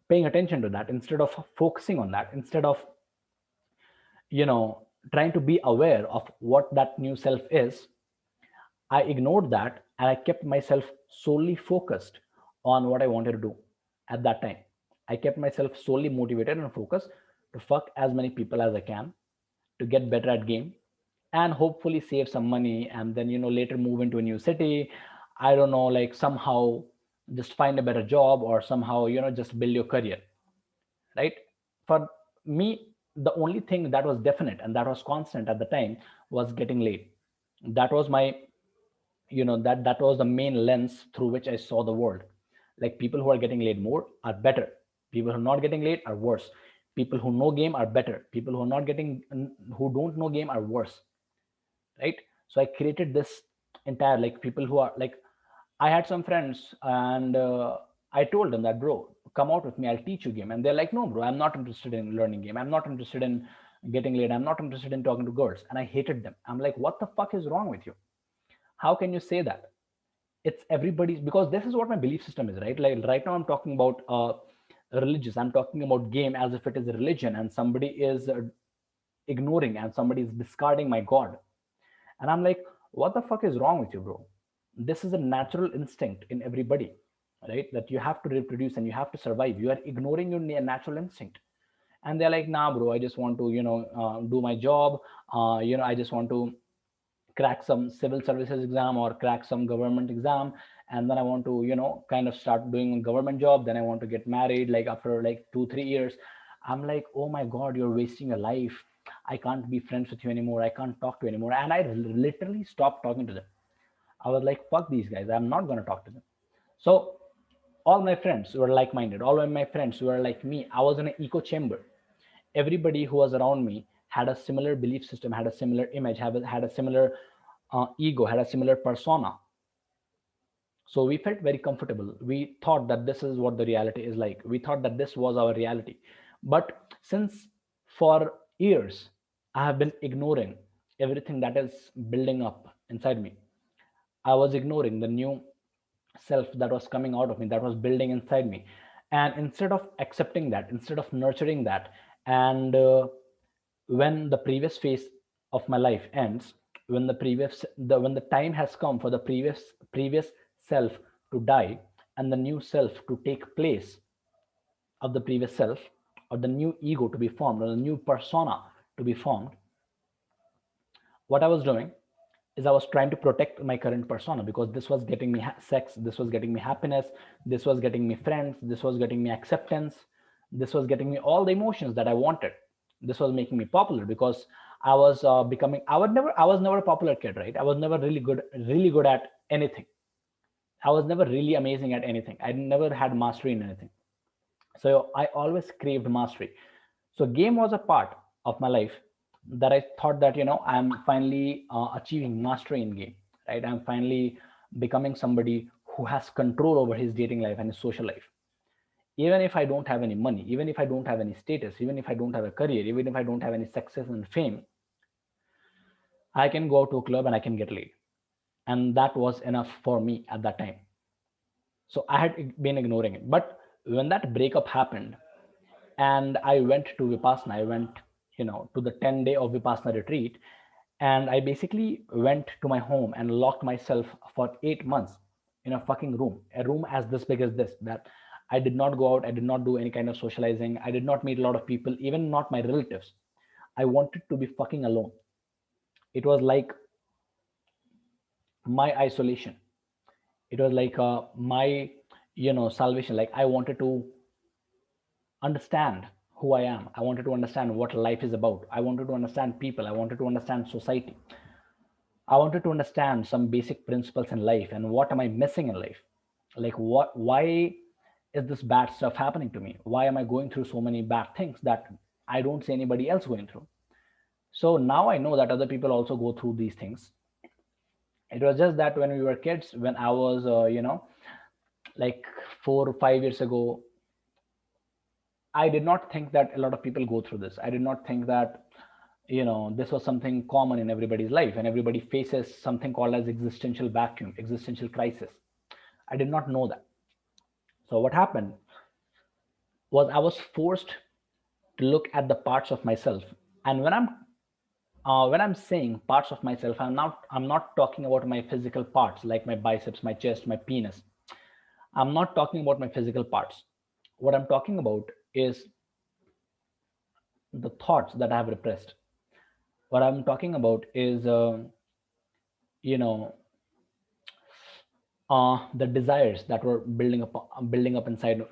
paying attention to that, instead of focusing on that, instead of you know trying to be aware of what that new self is, I ignored that, and I kept myself solely focused on what I wanted to do at that time. I kept myself solely motivated and focused to fuck as many people as I can, to get better at game, and hopefully save some money, and then later move into a new city. I don't know, like somehow just find a better job, or somehow just build your career. Right? For me, the only thing that was definite and that was constant at the time was getting laid. That was my that was the main lens through which I saw the world. Like, people who are getting laid more are better. People who are not getting laid are worse. People who know game are better. People who are not getting who don't know game are worse. Right? So I created this entire, like, people who are like, I had some friends, and I told them that, bro, come out with me, I'll teach you game. And they're like, no, bro, I'm not interested in learning game. I'm not interested in getting laid. I'm not interested in talking to girls. And I hated them. I'm like, what the fuck is wrong with you? How can you say that? It's everybody's, because this is what my belief system is, right? Like right now I'm talking about religious. I'm talking about game as if it is a religion, and somebody is ignoring and somebody is discarding my God. And I'm like, what the fuck is wrong with you, bro? This is a natural instinct in everybody, right? That you have to reproduce and you have to survive. You are ignoring your natural instinct. And they're like, nah, bro, I just want to, do my job. I just want to crack some civil services exam or crack some government exam. And then I want to, kind of start doing a government job. Then I want to get married, like after like 2 3 years. I'm like, oh my God, you're wasting your life. I can't be friends with you anymore. I can't talk to you anymore. And I literally stopped talking to them. I was like, fuck these guys. I'm not going to talk to them. So all my friends were like-minded. All of my friends were like me. I was in an echo chamber. Everybody who was around me had a similar belief system, had a similar image, had a similar ego, had a similar persona. So we felt very comfortable. We thought that this is what the reality is like. We thought that this was our reality. But since for years I have been ignoring everything that is building up inside me, I was ignoring the new self that was coming out of me, that was building inside me. And instead of accepting that, instead of nurturing that, and when the previous phase of my life ends, when the time has come for the previous self to die and the new self to take place of the previous self, or the new ego to be formed, or the new persona to be formed, what I was doing is I was trying to protect my current persona, because this was getting me sex, this was getting me happiness, this was getting me friends, this was getting me acceptance, this was getting me all the emotions that I wanted. This was making me popular, because I was becoming. I was never a popular kid, right? I was never really good at anything. I was never really amazing at anything. I never had mastery in anything. So I always craved mastery. So game was a part of my life that I thought that, I'm finally achieving mastery in game, right? I'm finally becoming somebody who has control over his dating life and his social life. Even if I don't have any money, even if I don't have any status, even if I don't have a career, even if I don't have any success and fame, I can go to a club and I can get laid. And that was enough for me at that time. So I had been ignoring it. But when that breakup happened, and I went to Vipassana. I went, to the 10-day of Vipassana retreat, and I basically went to my home and locked myself for 8 months in a fucking room, a room as this big as this. That I did not go out. I did not do any kind of socializing. I did not meet a lot of people, even not my relatives. I wanted to be fucking alone. It was like my isolation. It was like my, salvation. Like I wanted to understand who I am. I wanted to understand what life is about. I wanted to understand people. I wanted to understand society. I wanted to understand some basic principles in life, and what am I missing in life? Like why is this bad stuff happening to me? Why am I going through so many bad things that I don't see anybody else going through? So now I know that other people also go through these things. It was just that when we were kids, when I was, like 4 or 5 years ago, I did not think that a lot of people go through this. I did not think that, this was something common in everybody's life, and everybody faces something called as existential vacuum, existential crisis. I did not know that. So what happened was I was forced to look at the parts of myself. And when I'm saying parts of myself, I'm not talking about my physical parts like my biceps, my chest, my penis. I'm not talking about my physical parts. What I'm talking about is the thoughts that I have repressed. What I'm talking about is, you know, the desires that were building up inside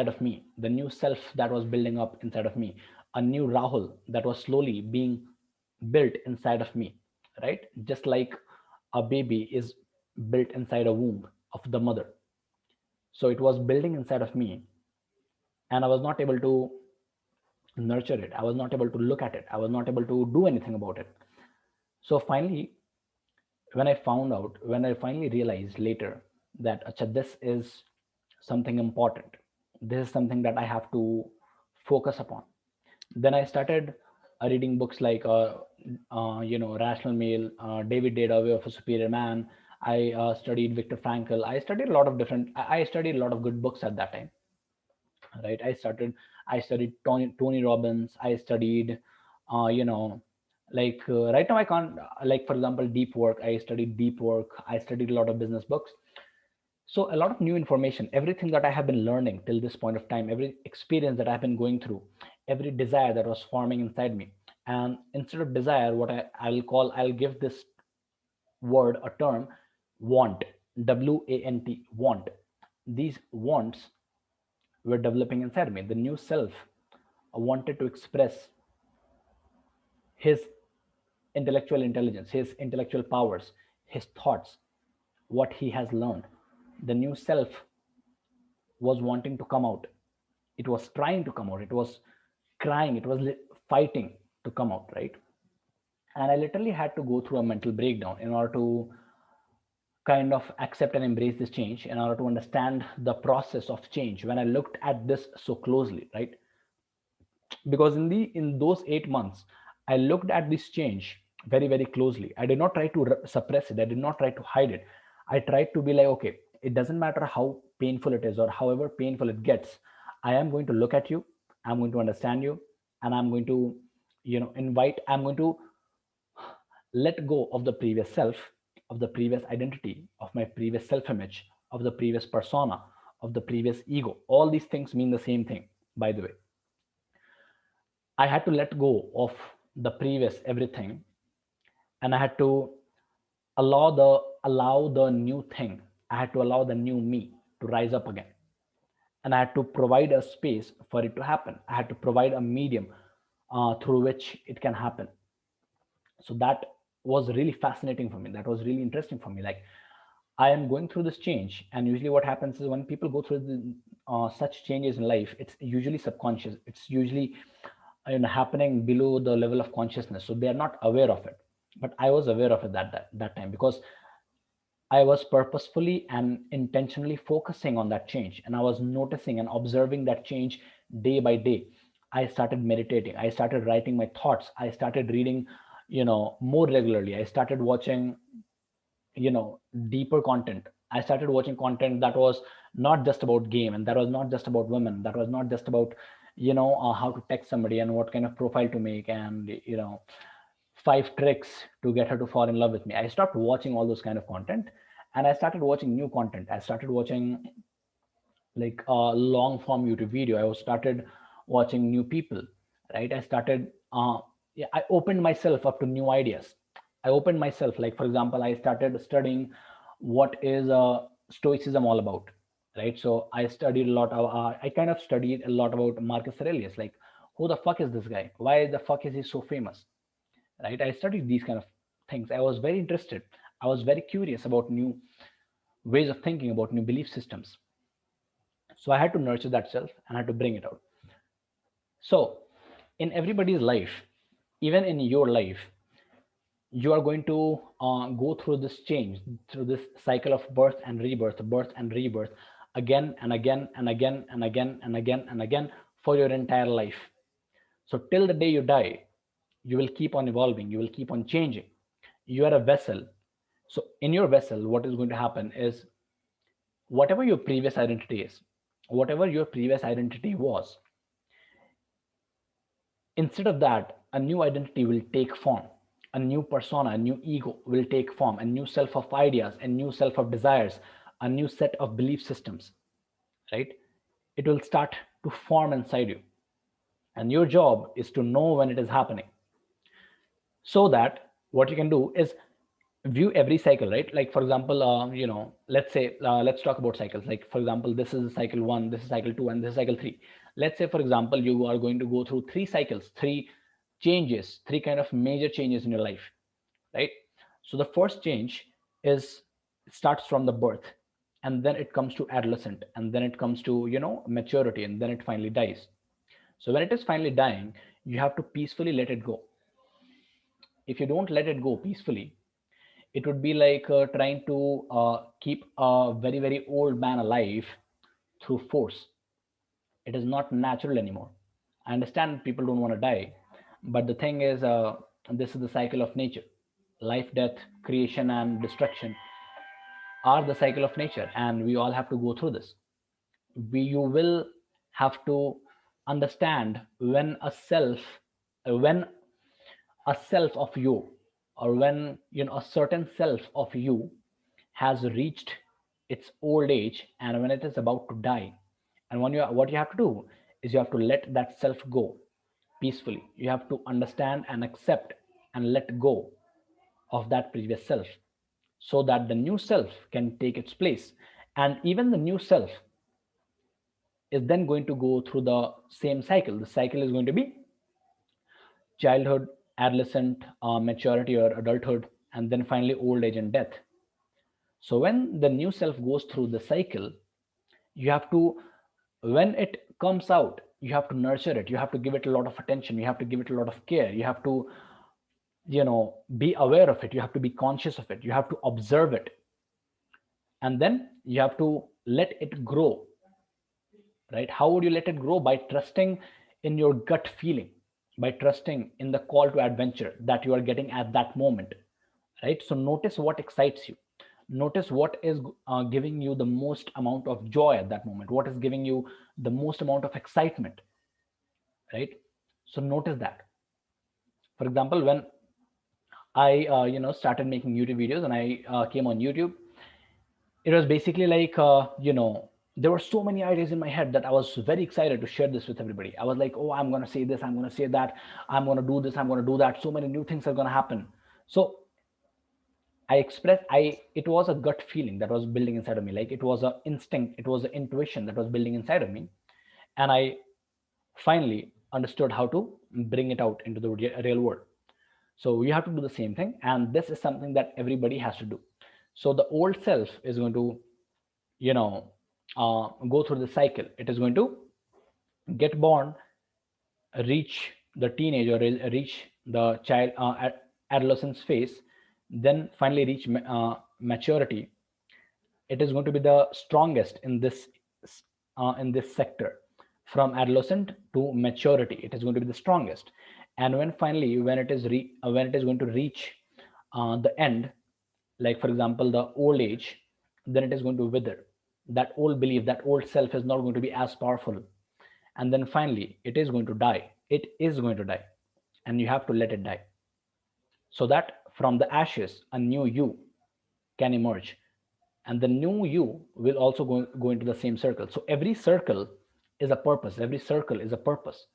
of me, the new self that was building up inside of me, a new Rahul that was slowly being built inside of me, right? Just like a baby is built inside a womb of the mother. So it was building inside of me, and I was not able to nurture it. I was not able to look at it. I was not able to do anything about it. So finally, when I finally realized later that, acha, this is something important. This is something that I have to focus upon. Then I started reading books like Rational Male, David Data, Way of a Superior Man. I studied Viktor Frankl. I studied a lot of different. I studied a lot of good books at that time, right? I studied Tony Robbins. I studied, you know, right now I can't, like for example, deep work. I studied deep work. I studied a lot of business books. So a lot of new information, everything that I have been learning till this point of time, every experience that I've been going through, every desire that was forming inside me. And instead of desire, I'll give this word a term, want, WANT, want. These wants were developing inside me. The new self wanted to express his intellectual intelligence, his intellectual powers, his thoughts, what he has learned. The new self was wanting to come out. It was trying to come out. It was crying. It was fighting to come out, right? And I literally had to go through a mental breakdown in order to kind of accept and embrace this change, in order to understand the process of change when I looked at this so closely, right? Because in those 8 months I looked at this change very very closely. I did not try to suppress it. I did not try to hide it. I tried to be like, okay, it doesn't matter how painful it is or however painful it gets. I am going to look at you. I'm going to understand you. And I'm going to, I'm going to let go of the previous self, of the previous identity, of my previous self image, of the previous persona, of the previous ego. All these things mean the same thing, by the way. I had to let go of the previous everything, and I had to allow the new thing. I had to allow the new me to rise up again, and I had to provide a space for it to happen. I had to provide a medium through which it can happen. So that was really fascinating for me. That was really interesting for me. Like, I am going through this change, and usually what happens is when people go through such changes in life, it's usually subconscious. It's usually happening below the level of consciousness, so they are not aware of it. But I was aware of it that time, because I was purposefully and intentionally focusing on that change, and I was noticing and observing that change day by day. I started meditating. I started writing my thoughts. I started reading, more regularly. I started watching, deeper content. I started watching content that was not just about game, and that was not just about women, that was not just about how to text somebody and what kind of profile to make, and 5 tricks to get her to fall in love with me. I stopped watching all those kind of content, and I started watching new content. I started watching like a long form YouTube video. I started watching new people, right? I started, yeah, I opened myself up to new ideas. I opened myself, like for example, I started studying what is Stoicism all about, right? So I studied a lot of, I kind of studied a lot about Marcus Aurelius, like who the fuck is this guy? Why the fuck is he so famous, right? I studied these kind of things. I was very interested. I was very curious about new ways of thinking, about new belief systems. So I had to nurture that self and I had to bring it out. So in everybody's life, even in your life, you are going to go through this change, through this cycle of birth and rebirth, again and again and again and again and again and again, for your entire life. So till the day you die, you will keep on evolving, you will keep on changing. You are a vessel. So in your vessel, what is going to happen is, whatever your previous identity is, whatever your previous identity was, instead of that, a new identity will take form. A new persona, a new ego will take form, a new self of ideas, a new self of desires, a new set of belief systems, right? It will start to form inside you. And your job is to know when it is happening, so that what you can do is view every cycle, right? Like for example, let's say, let's talk about cycles. Like for example, this is cycle 1, this is cycle 2, and this is cycle 3. Let's say for example, you are going to go through 3 cycles, 3 changes, 3 kind of major changes in your life, right? So the first change is, it starts from the birth, and then it comes to adolescent, and then it comes to maturity, and then it finally dies. So when it is finally dying, you have to peacefully let it go. If you don't let it go peacefully, it would be like trying to keep a very very old man alive through force. It is not natural anymore. I understand people don't want to die, but the thing is, this is the cycle of nature. Life, death, creation, and destruction are the cycle of nature, and we all have to go through this. You will have to understand when a self of you, or when a certain self of you has reached its old age, and when it is about to die. And when what you have to do is you have to let that self go peacefully. You have to understand and accept and let go of that previous self, so that the new self can take its place. And even the new self is then going to go through the same cycle. The cycle is going to be childhood, adolescent, maturity or adulthood, and then finally old age and death. So when the new self goes through the cycle, you have to, when it comes out, you have to nurture it. You have to give it a lot of attention. You have to give it a lot of care. You have to, be aware of it. You have to be conscious of it. You have to observe it. And then you have to let it grow, right? How would you let it grow? By trusting in your gut feeling, by trusting in the call to adventure that you are getting at that moment, right? So notice what excites you. Notice what is giving you the most amount of joy at that moment, what is giving you the most amount of excitement, right? So notice that. For example, when I started making YouTube videos, and I came on YouTube, it was basically like, there were so many ideas in my head that I was very excited to share this with everybody. I was like, oh, I'm going to say this, I'm going to say that, I'm going to do this, I'm going to do that, so many new things are going to happen. So it was a gut feeling that was building inside of me. Like, it was an instinct, it was an intuition that was building inside of me. And I finally understood how to bring it out into the real world. So you have to do the same thing. And this is something that everybody has to do. So the old self is going to, you know, go through the cycle. It is going to get born, reach the teenage, or reach the child, adolescence phase, then finally reach maturity. It is going to be the strongest in this sector. From adolescent to maturity, it is going to be the strongest. And when finally, when it is going to reach the end, like for example the old age, then it is going to wither. That old belief, that old self is not going to be as powerful. And then finally it is going to die. It is going to die, and you have to let it die, so that from the ashes a new you can emerge. And the new you will also go into the same circle. So every circle is a purpose. Every circle is a purpose.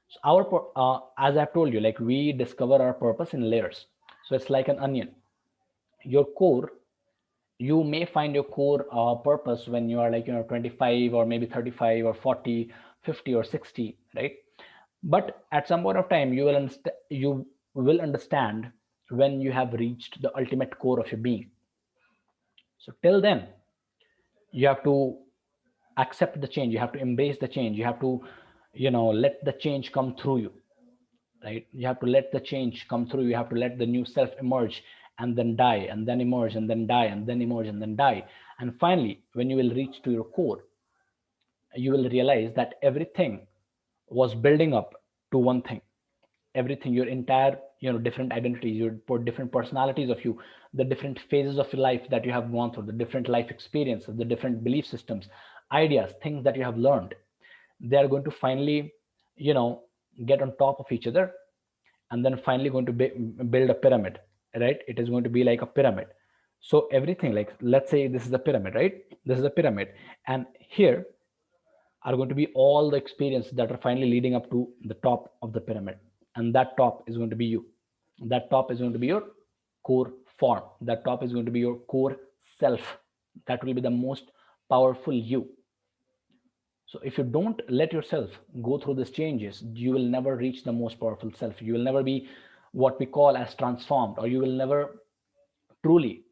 So as I've told you, like, we discover our purpose in layers. So it's like an onion. Your core, you may find your core purpose when you are like 25 or maybe 35 or 40, 50 or 60, right? But at some point of time you will understand when you have reached the ultimate core of your being. So till then, you have to accept the change. You have to embrace the change. You have to, let the change come through you, right? You have to let the change come through. You have to let the new self emerge, and then die, and then emerge, and then die, and then emerge, and then die. And finally, when you will reach to your core, you will realize that everything was building up to one thing. Everything, your entire, different identities, your different personalities of you, the different phases of your life that you have gone through, the different life experiences, the different belief systems, ideas, things that you have learned, they are going to finally, you know get on top of each other, and then finally going to build a pyramid, right? It is going to be like a pyramid. So everything, like, let's say this is a pyramid, right? This is a pyramid, and here are going to be all the experiences that are finally leading up to the top of the pyramid. And that top is going to be you. That top is going to be your core form. That top is going to be your core self. That will be the most powerful you. So if you don't let yourself go through these changes, you will never reach the most powerful self. You will never be what we call as transformed, or you will never truly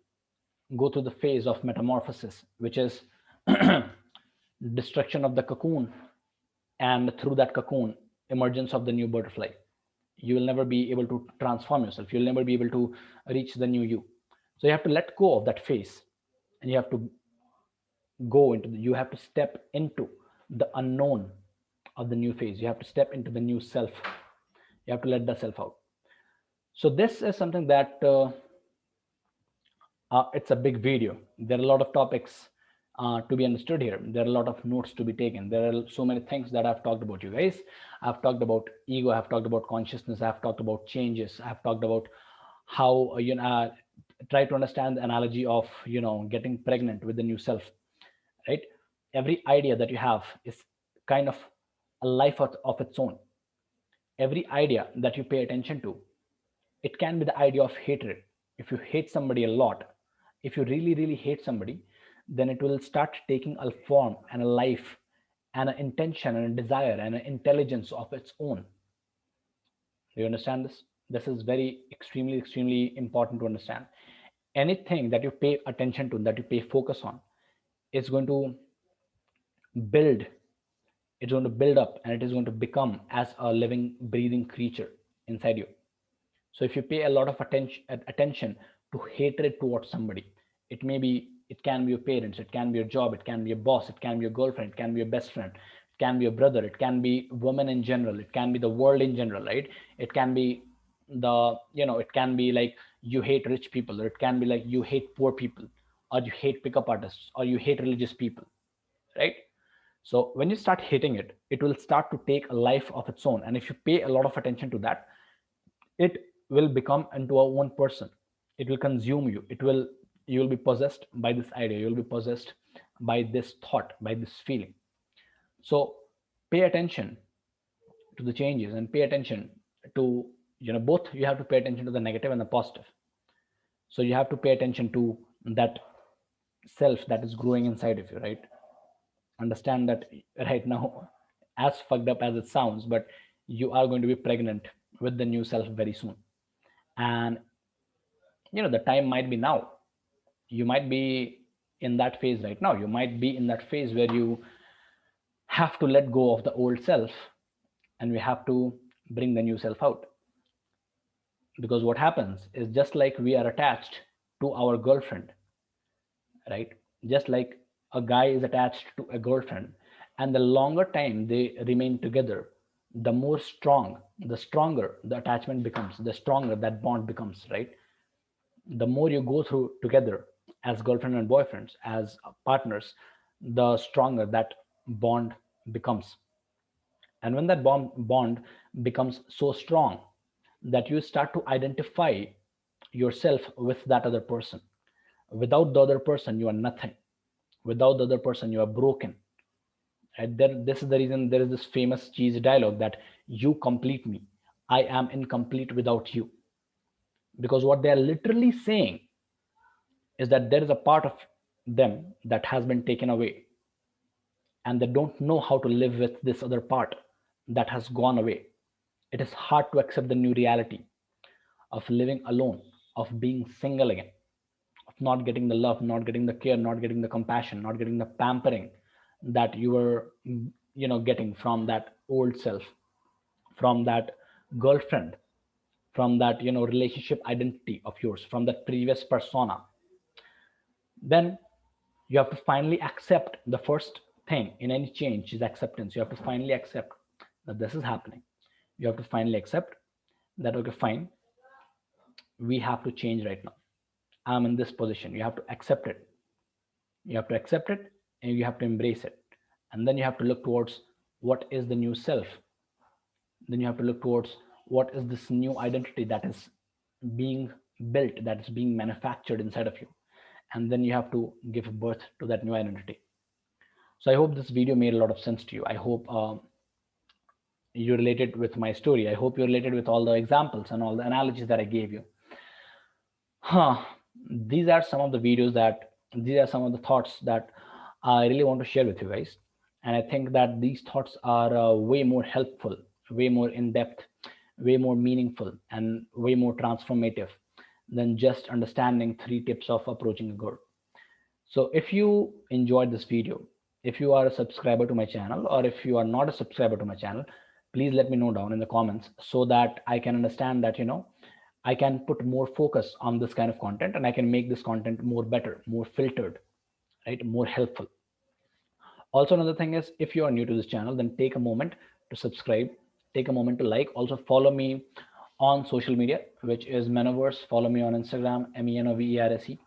go through the phase of metamorphosis, which is destruction of the cocoon, and through that cocoon, emergence of the new butterfly. You will never be able to transform yourself. You'll never be able to reach the new you. So you have to let go of that phase, and you have to you have to step into the unknown, of the new phase. You have to step into the new self. You have to let the self out. So this is something that it's a big video. There are a lot of topics to be understood here. There are a lot of notes to be taken. There are so many things that I've talked about, you guys. I've talked about ego. I've talked about consciousness. I've talked about changes. I've talked about how try to understand the analogy of getting pregnant with the new self, right? Every idea that you have is kind of a life of its own. Every idea that you pay attention to, it can be the idea of hatred. If you hate somebody a lot, if you really really hate somebody, then it will start taking a form and a life and an intention and a desire and an intelligence of its own. Do you understand this? This is very extremely important to understand. Anything that you pay attention to, that you pay focus on, is going to build, it's going to build up, and it is going to become as a living breathing creature inside you. So if you pay a lot of attention to hatred towards somebody, it can be your parents, it can be your job, it can be your boss, it can be your girlfriend, it can be your best friend, it can be your brother, it can be women in general, it can be the world in general, right? It can be it can be like you hate rich people, or it can be like you hate poor people, or you hate pickup artists, or you hate religious people, right? So when you start hitting it, it will start to take a life of its own. And if you pay a lot of attention to that, it will become into a one person. It will consume you. You will be possessed by this idea. You will be possessed by this thought, by this feeling. So pay attention to the changes, and pay attention to, both. You have to pay attention to the negative and the positive. So you have to pay attention to that self that is growing inside of you, right? Understand that right now, as fucked up as it sounds, but you are going to be pregnant with the new self very soon. And the time might be now. You might be in that phase right now. You might be in that phase where you have to let go of the old self, and we have to bring the new self out. Because what happens is, just like we are attached to our girlfriend, right? Just like a guy is attached to a girlfriend, and the longer time they remain together, the more strong, the stronger the attachment becomes, the stronger that bond becomes, right? The more you go through together as girlfriend and boyfriends, as partners, the stronger that bond becomes. And when that bond becomes so strong that you start to identify yourself with that other person. Without the other person, you are nothing. Without the other person, you are broken. And this is the reason there is this famous cheesy dialogue that you complete me. I am incomplete without you. Because what they are literally saying is that there is a part of them that has been taken away, and they don't know how to live with this other part that has gone away. It is hard to accept the new reality of living alone, of being single again, of not getting the love, not getting the care, not getting the compassion, not getting the pampering that you were getting from that old self, from that girlfriend, from that relationship identity of yours, from that previous persona. Then you have to finally accept. The first thing in any change is acceptance. You have to finally accept that this is happening. You have to finally accept that, okay, fine, we have to change right now. I'm in this position. You have to accept it. You have to accept it, and you have to embrace it. And then you have to look towards what is the new self. Then you have to look towards what is this new identity that is being built, that is being manufactured inside of you. And then you have to give birth to that new identity. So I hope this video made a lot of sense to you. I hope you related with my story. I hope you related with all the examples and all the analogies that I gave you. These are some of the videos that, these are some of the thoughts that I really want to share with you guys. And I think that these thoughts are way more helpful, way more in depth, way more meaningful, and way more transformative than just understanding 3 tips of approaching a goal. So if you enjoyed this video, if you are a subscriber to my channel, or if you are not a subscriber to my channel, please let me know down in the comments so that I can understand that, I can put more focus on this kind of content, and I can make this content more better, more filtered, right? More helpful. Also, another thing is, if you are new to this channel, then take a moment to subscribe, take a moment to like. Also, follow me on social media, which is Menoverse. Follow me on Instagram, MENOVERSE.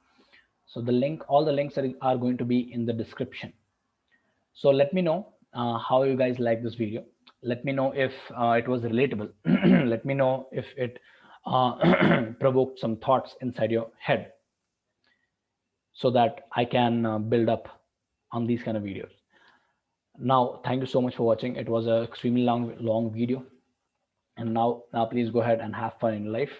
So the link, all the links are going to be in the description. So let me know how you guys like this video. Let me know if it was relatable. Let me know if it provoked some thoughts inside your head, so that I can build up on these kind of videos. Now, thank you so much for watching. It was an extremely long video. And now please go ahead and have fun in life.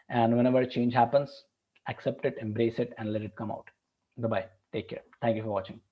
And whenever change happens, accept it, embrace it, and let it come out. Bye bye. Take care. Thank you for watching.